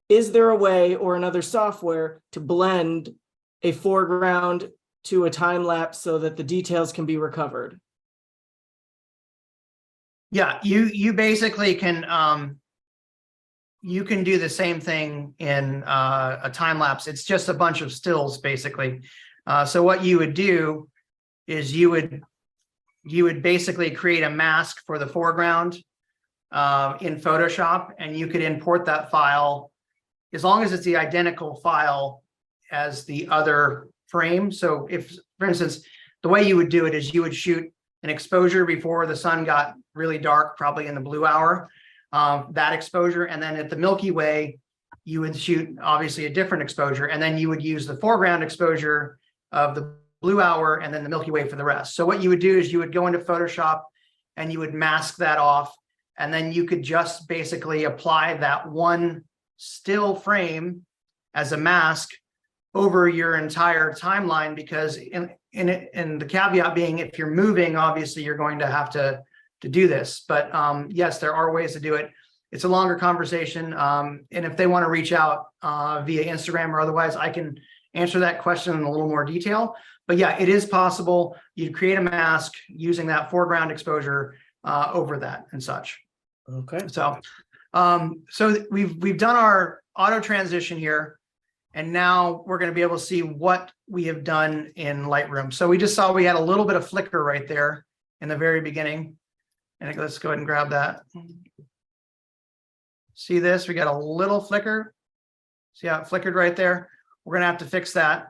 Is there a way or another software to blend a foreground to a time lapse so that the details can be recovered? Yeah, you basically can you can do the same thing in a time lapse. It's just a bunch of stills basically. So what you would do is you would basically create a mask for the foreground in Photoshop, and you could import that file as long as it's the identical file as the other frame. So if, for instance, the way you would do it is you would shoot an exposure before the sun got really dark, probably in the blue hour, that exposure. And then at the Milky Way, you would shoot obviously a different exposure. And then you would use the foreground exposure of the blue hour and then the Milky Way for the rest. So what you would do is you would go into Photoshop and you would mask that off. And then you could just basically apply that one still frame as a mask over your entire timeline, because in the caveat being, if you're moving, obviously you're going to have to do this. But yes, there are ways to do it. It's a longer conversation. And if they want to reach out via Instagram or otherwise, I can answer that question in a little more detail. But yeah, it is possible. You create a mask using that foreground exposure over that and such. Okay. So, so we've done our auto transition here, and now we're going to be able to see what we have done in Lightroom. So we just saw we had a little bit of flicker right there in the very beginning. And let's go ahead and grab that. See this? We got a little flicker. See how it flickered right there? We're going to have to fix that.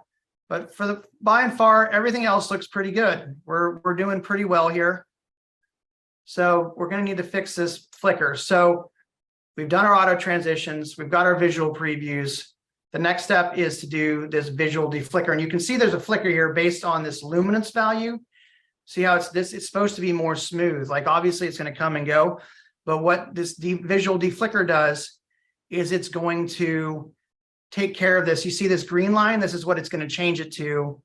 But for the by and far, everything else looks pretty good. We're doing pretty well here. So we're going to need to fix this flicker. So we've done our auto transitions. We've got our visual previews. The next step is to do this visual deflicker. And you can see there's a flicker here based on this luminance value. See how it's supposed to be more smooth. Like obviously it's going to come and go. But what this visual deflicker does is it's going to take care of this. You see this green line? This is what it's going to change it to,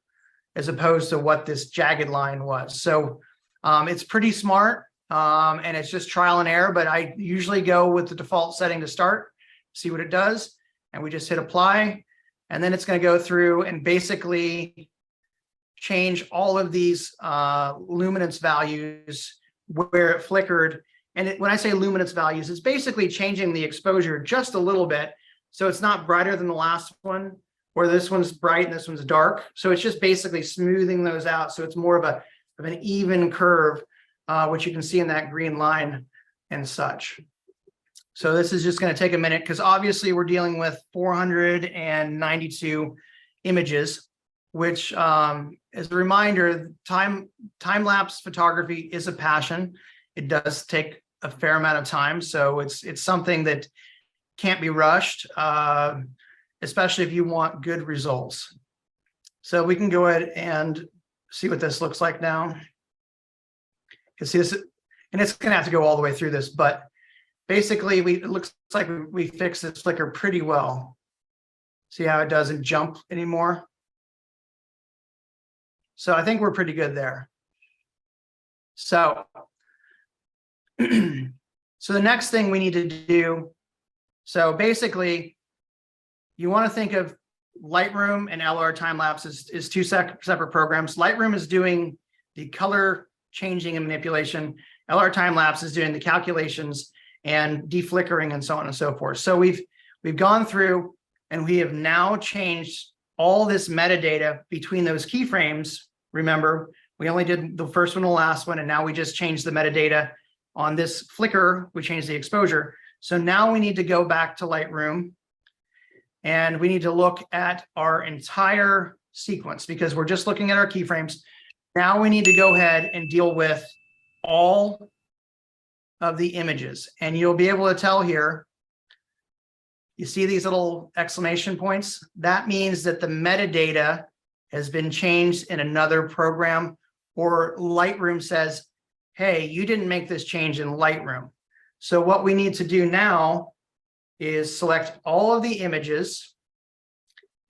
as opposed to what this jagged line was. So it's pretty smart, and it's just trial and error, but I usually go with the default setting to start, see what it does, and we just hit apply, and then it's going to go through and basically change all of these luminance values where it flickered. And when I say luminance values, it's basically changing the exposure just a little bit. So it's not brighter than the last one, where this one's bright and this one's dark. So it's just basically smoothing those out. So it's more of an even curve, which you can see in that green line and such. So this is just going to take a minute, because obviously we're dealing with 492 images, which as a reminder, time-lapse photography is a passion. It does take a fair amount of time. So it's something that can't be rushed, especially if you want good results. So we can go ahead and see what this looks like now. You can see this, and it's going to have to go all the way through this, but basically it looks like we fixed this flicker pretty well. See how it doesn't jump anymore? So I think we're pretty good there. So, so the next thing we need to do, so basically you want to think of Lightroom and LR Timelapse is two separate programs. Lightroom is doing the color changing and manipulation. LR Timelapse is doing the calculations and deflickering and so on and so forth. So we've gone through and we have now changed all this metadata between those keyframes. Remember, we only did the first one and the last one, and now we just changed the metadata on this flicker. We changed the exposure. So now we need to go back to Lightroom and we need to look at our entire sequence, because we're just looking at our keyframes. Now we need to go ahead and deal with all of the images, and you'll be able to tell here, you see these little exclamation points? That means that the metadata has been changed in another program, or Lightroom says, hey, you didn't make this change in Lightroom. So what we need to do now is select all of the images,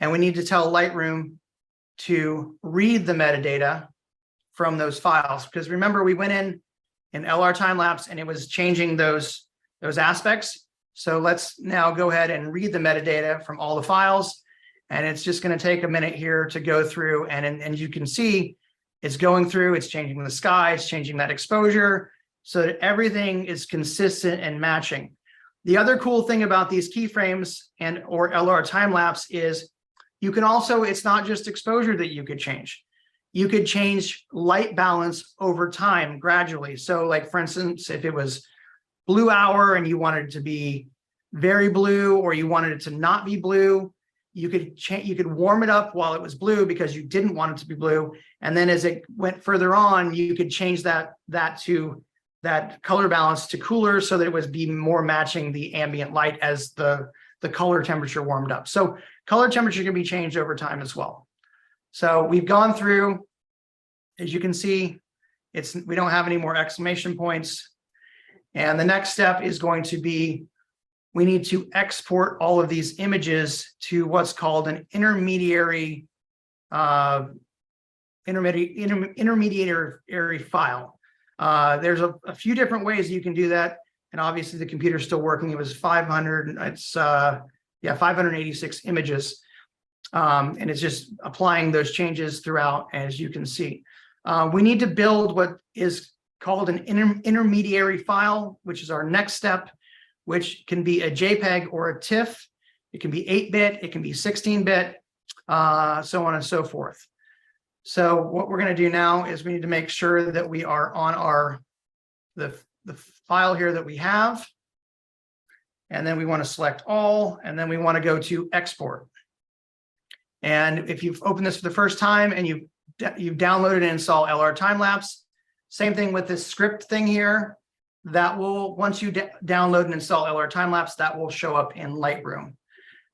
and we need to tell Lightroom to read the metadata from those files. Because remember, we went in LR Timelapse and it was changing those aspects. So let's now go ahead and read the metadata from all the files. And it's just going to take a minute here to go through. And you can see it's going through, it's changing the sky, it's changing that exposure so that everything is consistent and matching. The other cool thing about these keyframes or LR Timelapse is you can also, it's not just exposure that you could change. You could change light balance over time gradually. So like, for instance, if it was blue hour and you wanted it to be very blue, or you wanted it to not be blue, you could warm it up while it was blue because you didn't want it to be blue. And then as it went further on, you could change that color balance to cooler so that it was be more matching the ambient light as the color temperature warmed up. So color temperature can be changed over time as well. So we've gone through, as you can see, we don't have any more exclamation points. And the next step is going to be we need to export all of these images to what's called an intermediary file. There's a few different ways you can do that, and obviously the computer's still working. It was 586 images, and it's just applying those changes throughout, as you can see. We need to build what is called an intermediary file, which is our next step, which can be a JPEG or a TIFF. It can be 8-bit, it can be 16-bit, so on and so forth. So what we're going to do now is we need to make sure that we are on the file here that we have. And then we want to select all, and then we want to go to export. And if you've opened this for the first time and you've downloaded and installed LR Timelapse, same thing with this script thing here. That will, once you download and install LR Timelapse, that will show up in Lightroom.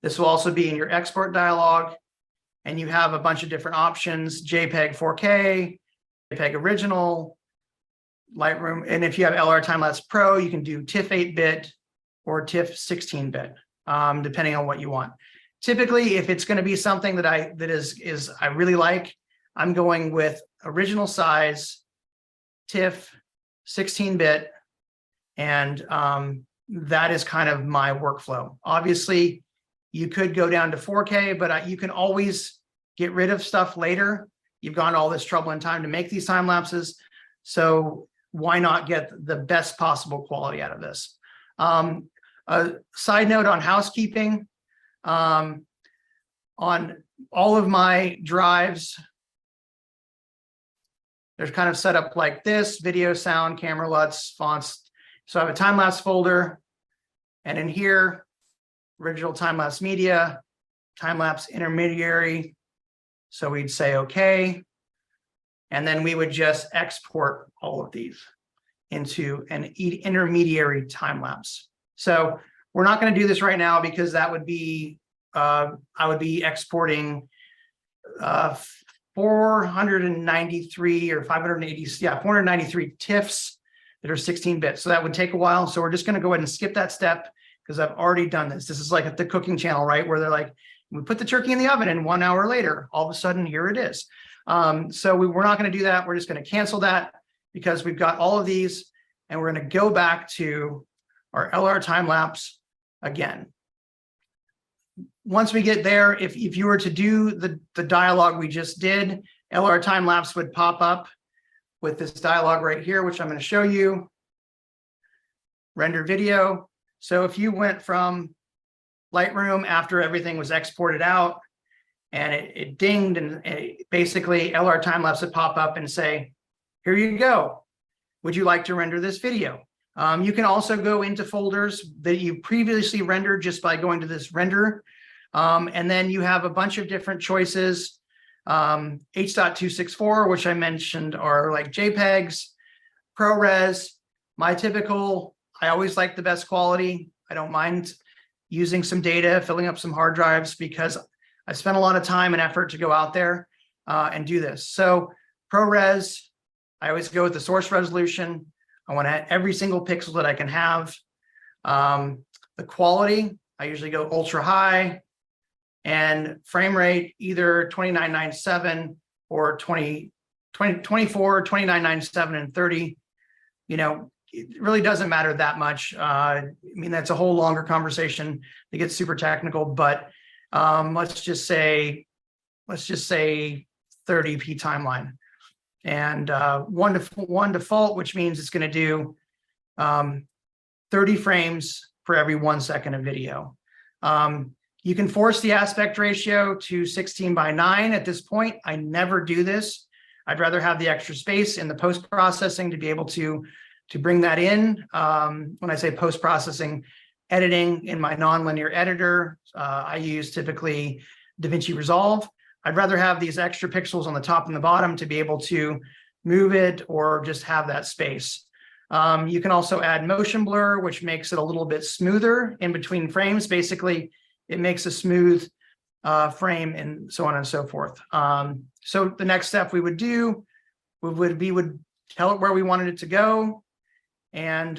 This will also be in your export dialog, and you have a bunch of different options: JPEG 4K, JPEG original, Lightroom. And if you have LR Timelapse Pro, you can do TIFF 8-bit or TIFF 16-bit, depending on what you want. Typically, if it's going to be something that I really like, I'm going with original size, TIFF, 16-bit, and that is kind of my workflow. Obviously, you could go down to 4K, but you can always get rid of stuff later. You've gone all this trouble and time to make these time lapses, so why not get the best possible quality out of this? A side note on housekeeping, on all of my drives, they're kind of set up like this: video, sound, camera, LUTs, fonts. So I have a time-lapse folder, and in here, original time-lapse media, time-lapse intermediary. So we'd say okay, and then we would just export all of these into an intermediary time-lapse. So we're not going to do this right now because that would be, I would be exporting 493 or 580, 493 TIFFs that are 16-bit. So that would take a while. So we're just going to go ahead and skip that step because I've already done this. This is like the cooking channel, right? Where they're like, we put the turkey in the oven and 1 hour later, all of a sudden, here it is. So we're not going to do that. We're just going to cancel that because we've got all of these, and we're going to go back to our LR Timelapse again. Once we get there, if you were to do the dialogue we just did, LR Timelapse would pop up with this dialogue right here, which I'm going to show you. Render video. So if you went from Lightroom after everything was exported out and it dinged, and basically LR Timelapse would pop up and say, here you go. Would you like to render this video? You can also go into folders that you previously rendered just by going to this render. And then you have a bunch of different choices. H.264, which I mentioned, are like JPEGs, ProRes. My typical, I always like the best quality. I don't mind using some data, filling up some hard drives, because I spent a lot of time and effort to go out there and do this. So ProRes, I always go with the source resolution. I want to have every single pixel that I can have. The quality, I usually go ultra high, and frame rate either 2997 or 24, 2997, and 30. You know, it really doesn't matter that much. I mean, that's a whole longer conversation to get super technical, but let's just say 30p timeline. And one default, which means it's going to do 30 frames for every 1 second of video. You can force the aspect ratio to 16:9 at this point. I never do this. I'd rather have the extra space in the post-processing to be able to bring that in. When I say post-processing, editing in my nonlinear editor, I use typically Davinci Resolve. I'd rather have these extra pixels on the top and the bottom to be able to move it or just have that space. You can also add motion blur, which makes it a little bit smoother in between frames. Basically, it makes a smooth frame, and so on and so forth. So the next step we would do would tell it where we wanted it to go, and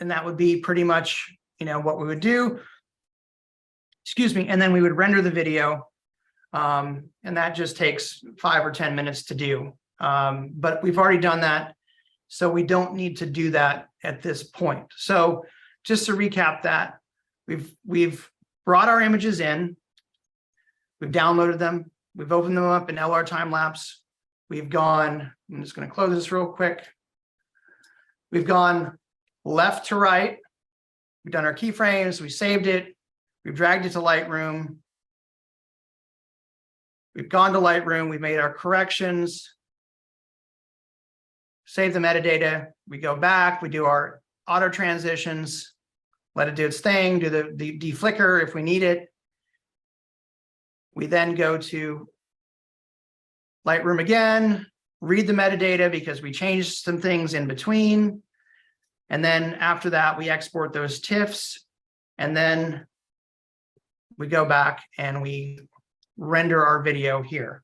and that would be pretty much, what we would do. Excuse me. And then we would render the video. And that just takes 5 or 10 minutes to do. But we've already done that, so we don't need to do that at this point. So just to recap that, we've brought our images in, we've downloaded them, we've opened them up in LR Timelapse. We've gone, I'm just going to close this real quick. We've gone left to right. We've done our keyframes, we saved it, we've dragged it to Lightroom. We've gone to Lightroom, we've made our corrections, save the metadata, we go back, we do our auto transitions, let it do its thing, do the deflicker if we need it. We then go to Lightroom again, read the metadata because we changed some things in between. And then after that, we export those TIFFs, and then we go back and we render our video here.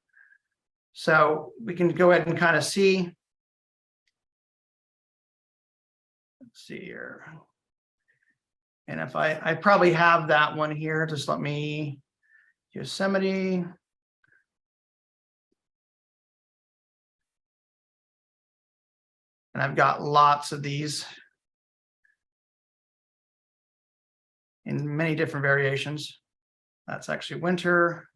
So we can go ahead and kind of see. Let's see here. And if I probably have that one here, just let me, Yosemite. And I've got lots of these in many different variations. That's actually winter.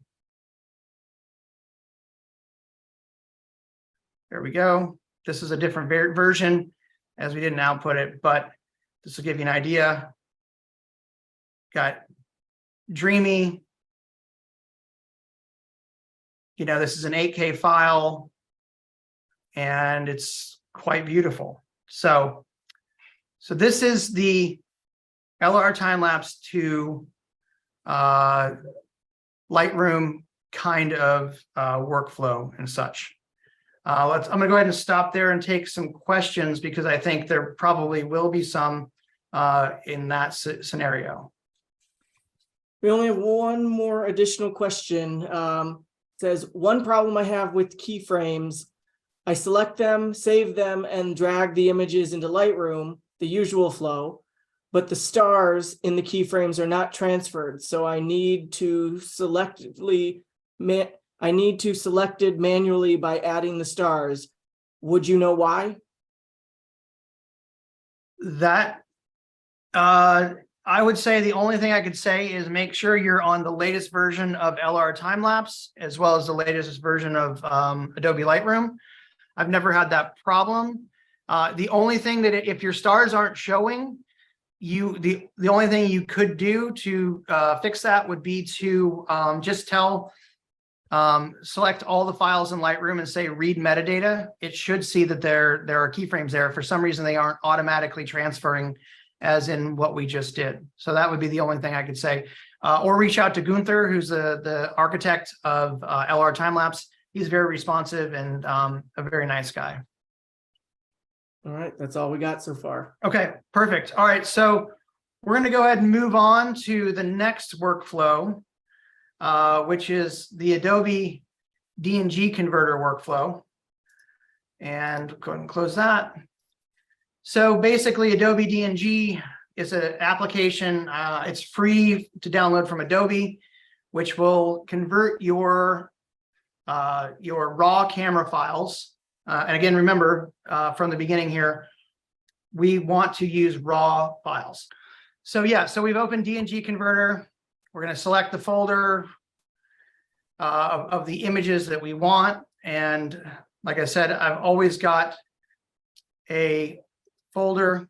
There we go. This is a different version as we didn't output it, but this will give you an idea. Got dreamy. This is an 8K file and it's quite beautiful. So this is the LR Timelapse to Lightroom kind of workflow and such. I'm going to go ahead and stop there and take some questions because I think there probably will be some in that scenario. We only have one more additional question. It says, one problem I have with keyframes, I select them, save them, and drag the images into Lightroom, the usual flow, but the stars in the keyframes are not transferred. So I need to select it manually by adding the stars. Would you know why? That I would say the only thing I could say is make sure you're on the latest version of LR Timelapse as well as the latest version of Adobe Lightroom. I've never had that problem. The only thing that if your stars aren't showing, the only thing you could do to fix that would be to just select all the files in Lightroom and say read metadata. It should see that there are keyframes there. For some reason, they aren't automatically transferring as in what we just did. So that would be the only thing I could say. Or reach out to Gunther, who's the architect of LR Timelapse. He's very responsive and a very nice guy. All right, that's all we got so far. Okay, perfect. All right, so we're going to go ahead and move on to the next workflow, which is the Adobe DNG converter workflow. And go ahead and close that. So basically, Adobe DNG is an application. It's free to download from Adobe, which will convert your raw camera files. And again, remember from the beginning here, we want to use raw files. So yeah, so we've opened DNG converter. We're going to select the folder of the images that we want. And like I said, I've always got a folder.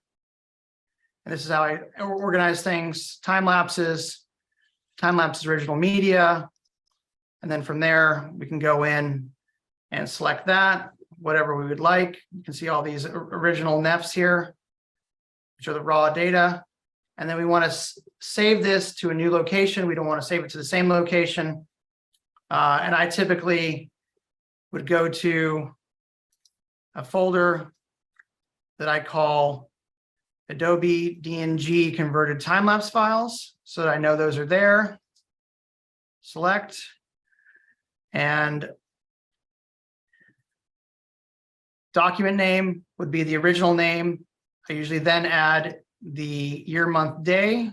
And this is how I organize things: time-lapses, time-lapses original media. And then from there, we can go in and select that, whatever we would like. You can see all these original NEFs here, which are the raw data. And then we want to save this to a new location. We don't want to save it to the same location. And I typically would go to a folder that I call Adobe DNG converted time-lapse files, so that I know those are there. Select. And document name would be the original name. I usually then add the year, month, day,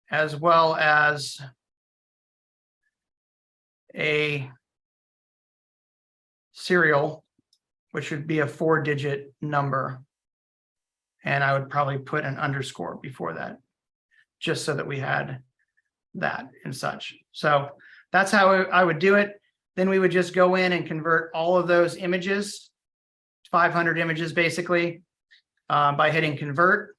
as well as a serial, which would be a 4-digit number. And I would probably put an underscore before that, just so that we had that and such. So that's how I would do it. Then we would just go in and convert all of those images, 500 images basically, by hitting convert,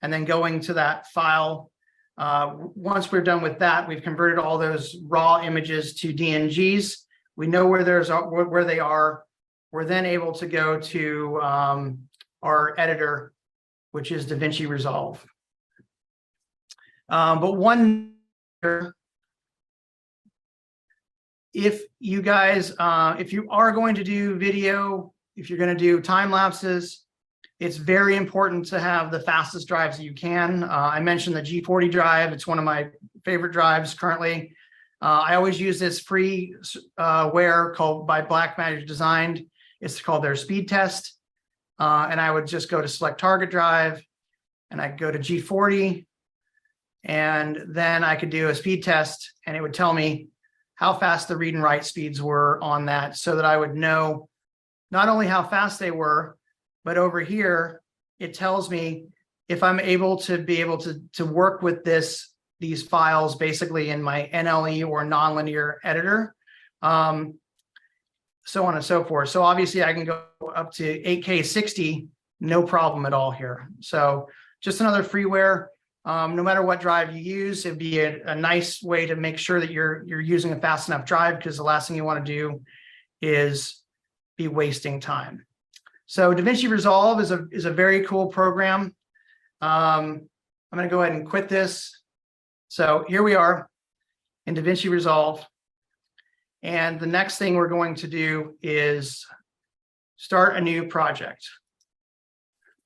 and then going to that file. Once we're done with that, we've converted all those raw images to DNGs. We know where they are. We're then able to go to our editor, which is Davinci Resolve. But one, if you guys, if you are going to do video, if you're going to do time lapses, it's very important to have the fastest drives that you can. I mentioned the G40 drive. It's one of my favorite drives currently. I always use this freeware called by Blackmagic Designed. It's called their speed test. And I would just go to select target drive, and I go to G40, and then I could do a speed test, and it would tell me how fast the read and write speeds were on that, so that I would know not only how fast they were, but over here, it tells me if I'm able to work with these files basically in my NLE or nonlinear editor, so on and so forth. So obviously I can go up to 8K 60, no problem at all here. So just another freeware. No matter what drive you use, it'd be a nice way to make sure that you're using a fast enough drive, because the last thing you want to do is be wasting time. So Davinci Resolve is a very cool program. I'm going to go ahead and quit this. So here we are in Davinci Resolve. And the next thing we're going to do is start a new project.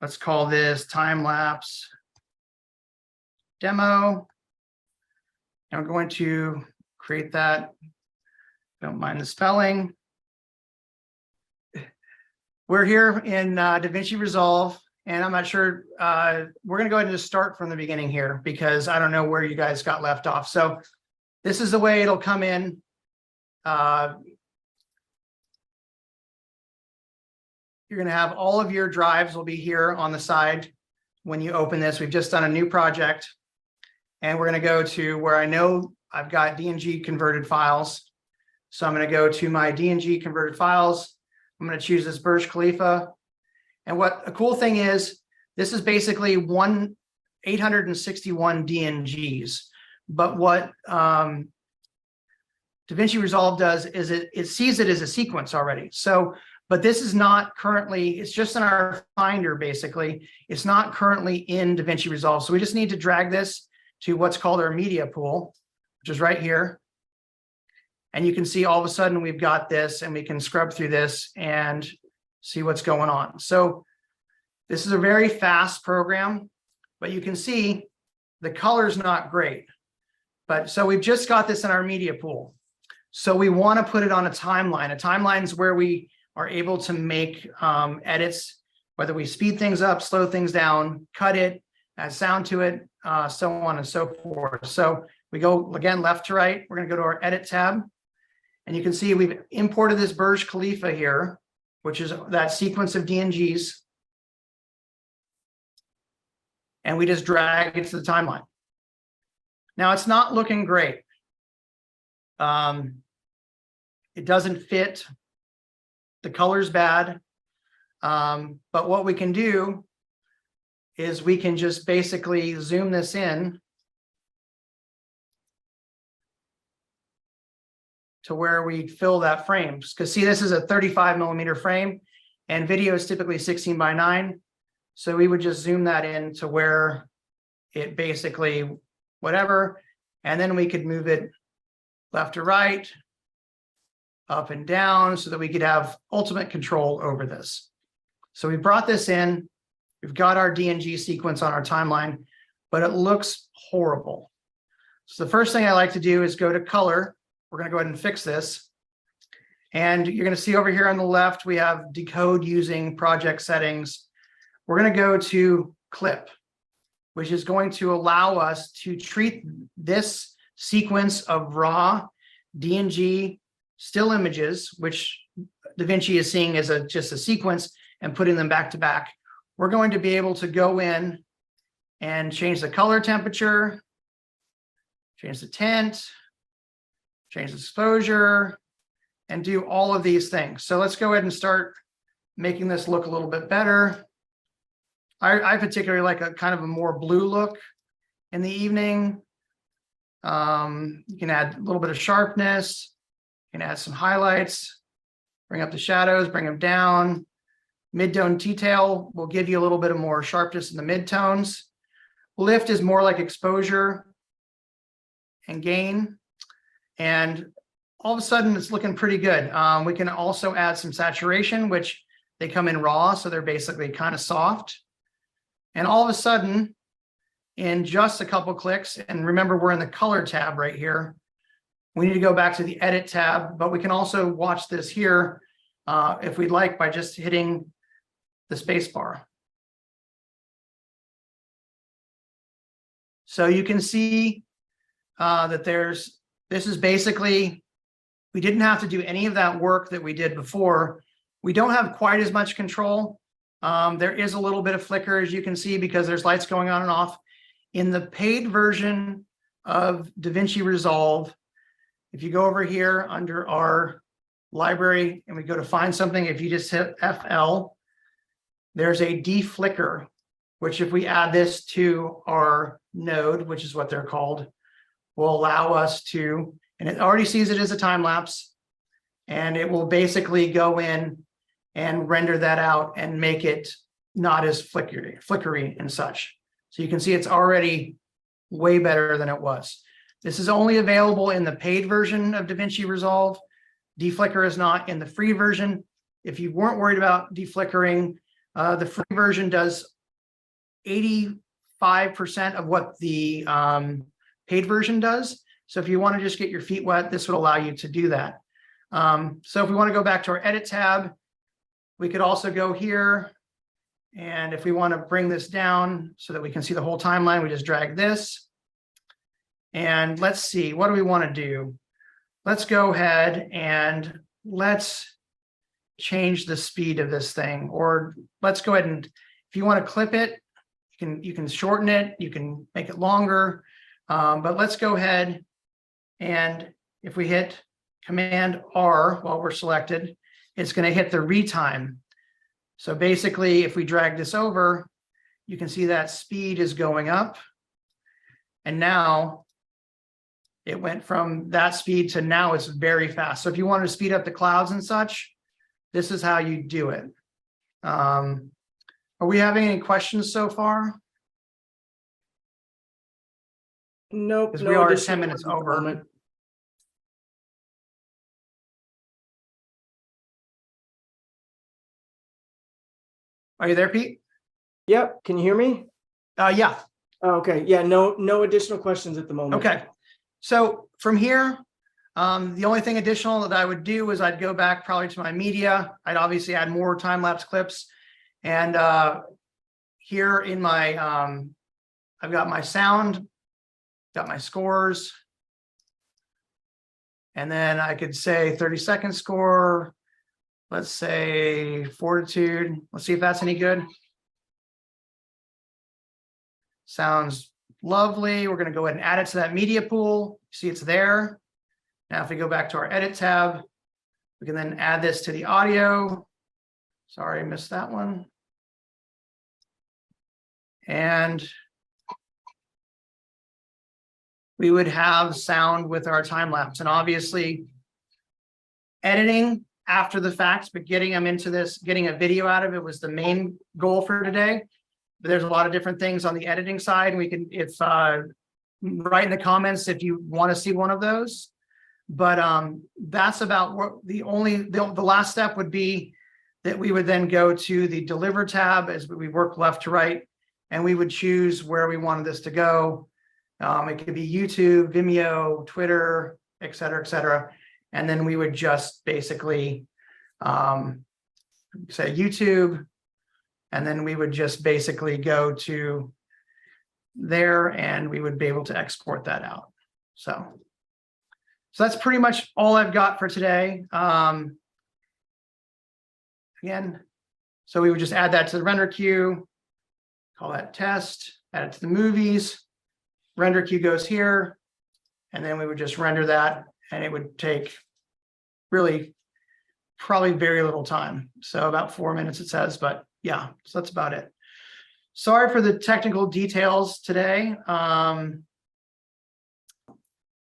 Let's call this time-lapse demo. And I'm going to create that. Don't mind the spelling. We're here in Davinci Resolve, and I'm not sure, we're going to go ahead and just start from the beginning here, because I don't know where you guys got left off. So this is the way it'll come in. You're going to have all of your drives will be here on the side when you open this. We've just done a new project, and we're going to go to where I know I've got DNG converted files. So I'm going to go to my DNG converted files. I'm going to choose this Burj Khalifa. And what a cool thing is, this is basically 861 DNGs. But what Davinci Resolve does is it sees it as a sequence already. So, but this is not currently, it's just in our Finder, basically. It's not currently in Davinci Resolve. So we just need to drag this to what's called our media pool, which is right here. And you can see all of a sudden we've got this, and we can scrub through this and see what's going on. So this is a very fast program, but you can see the color's not great. But so we've just got this in our media pool. So we want to put it on a timeline. A timeline is where we are able to make edits, whether we speed things up, slow things down, cut it, add sound to it, so on and so forth. So we go again left to right. We're going to go to our edit tab. And you can see we've imported this Burj Khalifa here, which is that sequence of DNGs. And we just drag it to the timeline. Now it's not looking great. It doesn't fit. The color's bad. But what we can do is we can just basically zoom this in to where we fill that frame. Because see, this is a 35mm frame, and video is typically 16:9. So we would just zoom that in to where it basically whatever, and then we could move it left to right, up and down, so that we could have ultimate control over this. So we brought this in, we've got our DNG sequence on our timeline, but it looks horrible. So the first thing I like to do is go to color. We're going to go ahead and fix this. And you're going to see over here on the left, we have decode using project settings. we're going to go to clip, which is going to allow us to treat this sequence of raw DNG still images, which Davinci is seeing as just a sequence, and putting them back to back. We're going to be able to go in and change the color temperature, change the tint, change the exposure, and do all of these things. So let's go ahead and start making this look a little bit better. I particularly like a kind of a more blue look in the evening. You can add a little bit of sharpness. You can add some highlights, bring up the shadows, bring them down. Mid-tone detail will give you a little bit of more sharpness in the mid-tones. Lift is more like exposure and gain. And all of a sudden, it's looking pretty good. We can also add some saturation, which they come in raw, so they're basically kind of soft. And all of a sudden, in just a couple clicks, and remember, we're in the color tab right here. We need to go back to the edit tab, but we can also watch this here if we'd like by just hitting the space bar. So you can see that this is basically, we didn't have to do any of that work that we did before. We don't have quite as much control. There is a little bit of flicker, as you can see, because there's lights going on and off. In the paid version of Davinci Resolve, if you go over here under our library and we go to find something, if you just hit FL, there's a deflicker, which if we add this to our node, which is what they're called, will allow us to, and it already sees it as a time lapse, and it will basically go in and render that out and make it not as flickery and such. So you can see it's already way better than it was. This is only available in the paid version of Davinci Resolve. Deflicker is not in the free version. If you weren't worried about deflickering, the free version does 85% of what the paid version does. So if you want to just get your feet wet, this would allow you to do that. So if we want to go back to our edit tab, we could also go here. And if we want to bring this down so that we can see the whole timeline, we just drag this. And let's see, what do we want to do? Let's go ahead and let's change the speed of this thing, or let's go ahead and, if you want to clip it, you can shorten it, you can make it longer, but let's go ahead and if we hit Command R while we're selected, it's going to hit the retime. So basically, if we drag this over, you can see that speed is going up, and now it went from that speed to now it's very fast. So if you want to speed up the clouds and such, this is how you do it. Are we having any questions so far? Nope. Because we are 10 minutes over. Are you there, Pete? Yep. Can you hear me? Yeah. Oh, okay. Yeah. No additional questions at the moment. Okay. So from here, the only thing additional that I would do is I'd go back probably to my media. I'd obviously add more time-lapse clips. And here in my, I've got my sound, got my scores. And then I could say 30-second score. Let's say Fortitude. Let's see if that's any good. Sounds lovely. We're going to go ahead and add it to that media pool. See, it's there. Now, if we go back to our edit tab, we can then add this to the audio. Sorry, I missed that one. And we would have sound with our time lapse, and obviously editing after the fact, but getting them into this, getting a video out of it was the main goal for today. But there's a lot of different things on the editing side. We can, if write in the comments if you want to see one of those. But that's about what the last step would be, that we would then go to the deliver tab as we work left to right, and we would choose where we wanted this to go. It could be YouTube, Vimeo, Twitter, et cetera, et cetera. And then we would just basically say YouTube, And then we would just basically go to there and we would be able to export that out. So that's pretty much all I've got for today. Again, so we would just add that to the render queue, call that test, add it to the movies, render queue goes here, and then we would just render that, and it would take really probably very little time. So about 4 minutes it says, but yeah, so that's about it. Sorry for the technical details today.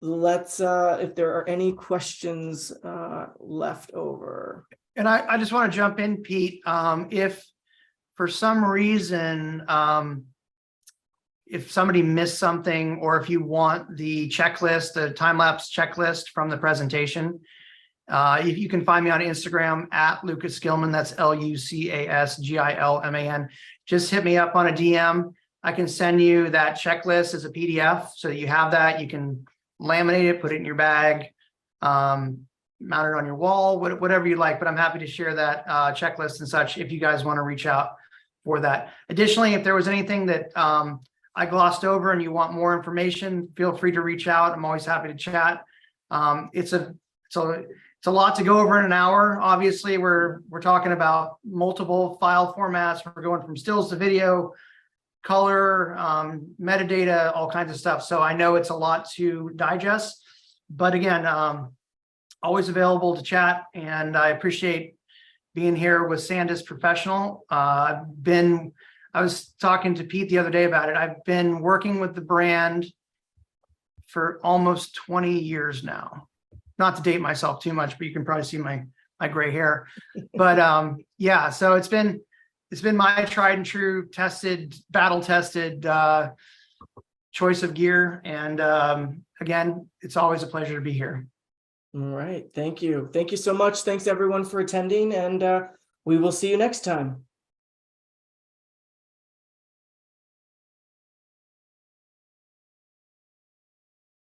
Let's if there are any questions left over. And I just want to jump in, Pete. If for some reason, if somebody missed something, or if you want the checklist, the time-lapse checklist from the presentation, you can find me on Instagram at Lucas Gilman. That's LucasGilman. Just hit me up on a DM. I can send you that checklist as a PDF so that you have that. You can laminate it, put it in your bag, mount it on your wall, whatever you like, but I'm happy to share that checklist and such if you guys want to reach out for that. Additionally, if there was anything that I glossed over and you want more information, feel free to reach out. I'm always happy to chat. It's a lot to go over in an hour. Obviously, we're talking about multiple file formats. We're going from stills to video, color, metadata, all kinds of stuff. So I know it's a lot to digest, but again, always available to chat, and I appreciate being here with SanDisk Professional. I was talking to Pete the other day about it. I've been working with the brand for almost 20 years now. Not to date myself too much, but you can probably see my gray hair. But yeah, so it's been my tried and true, battle tested choice of gear. And again, it's always a pleasure to be here. All right. Thank you. Thank you so much. Thanks everyone for attending, and we will see you next time.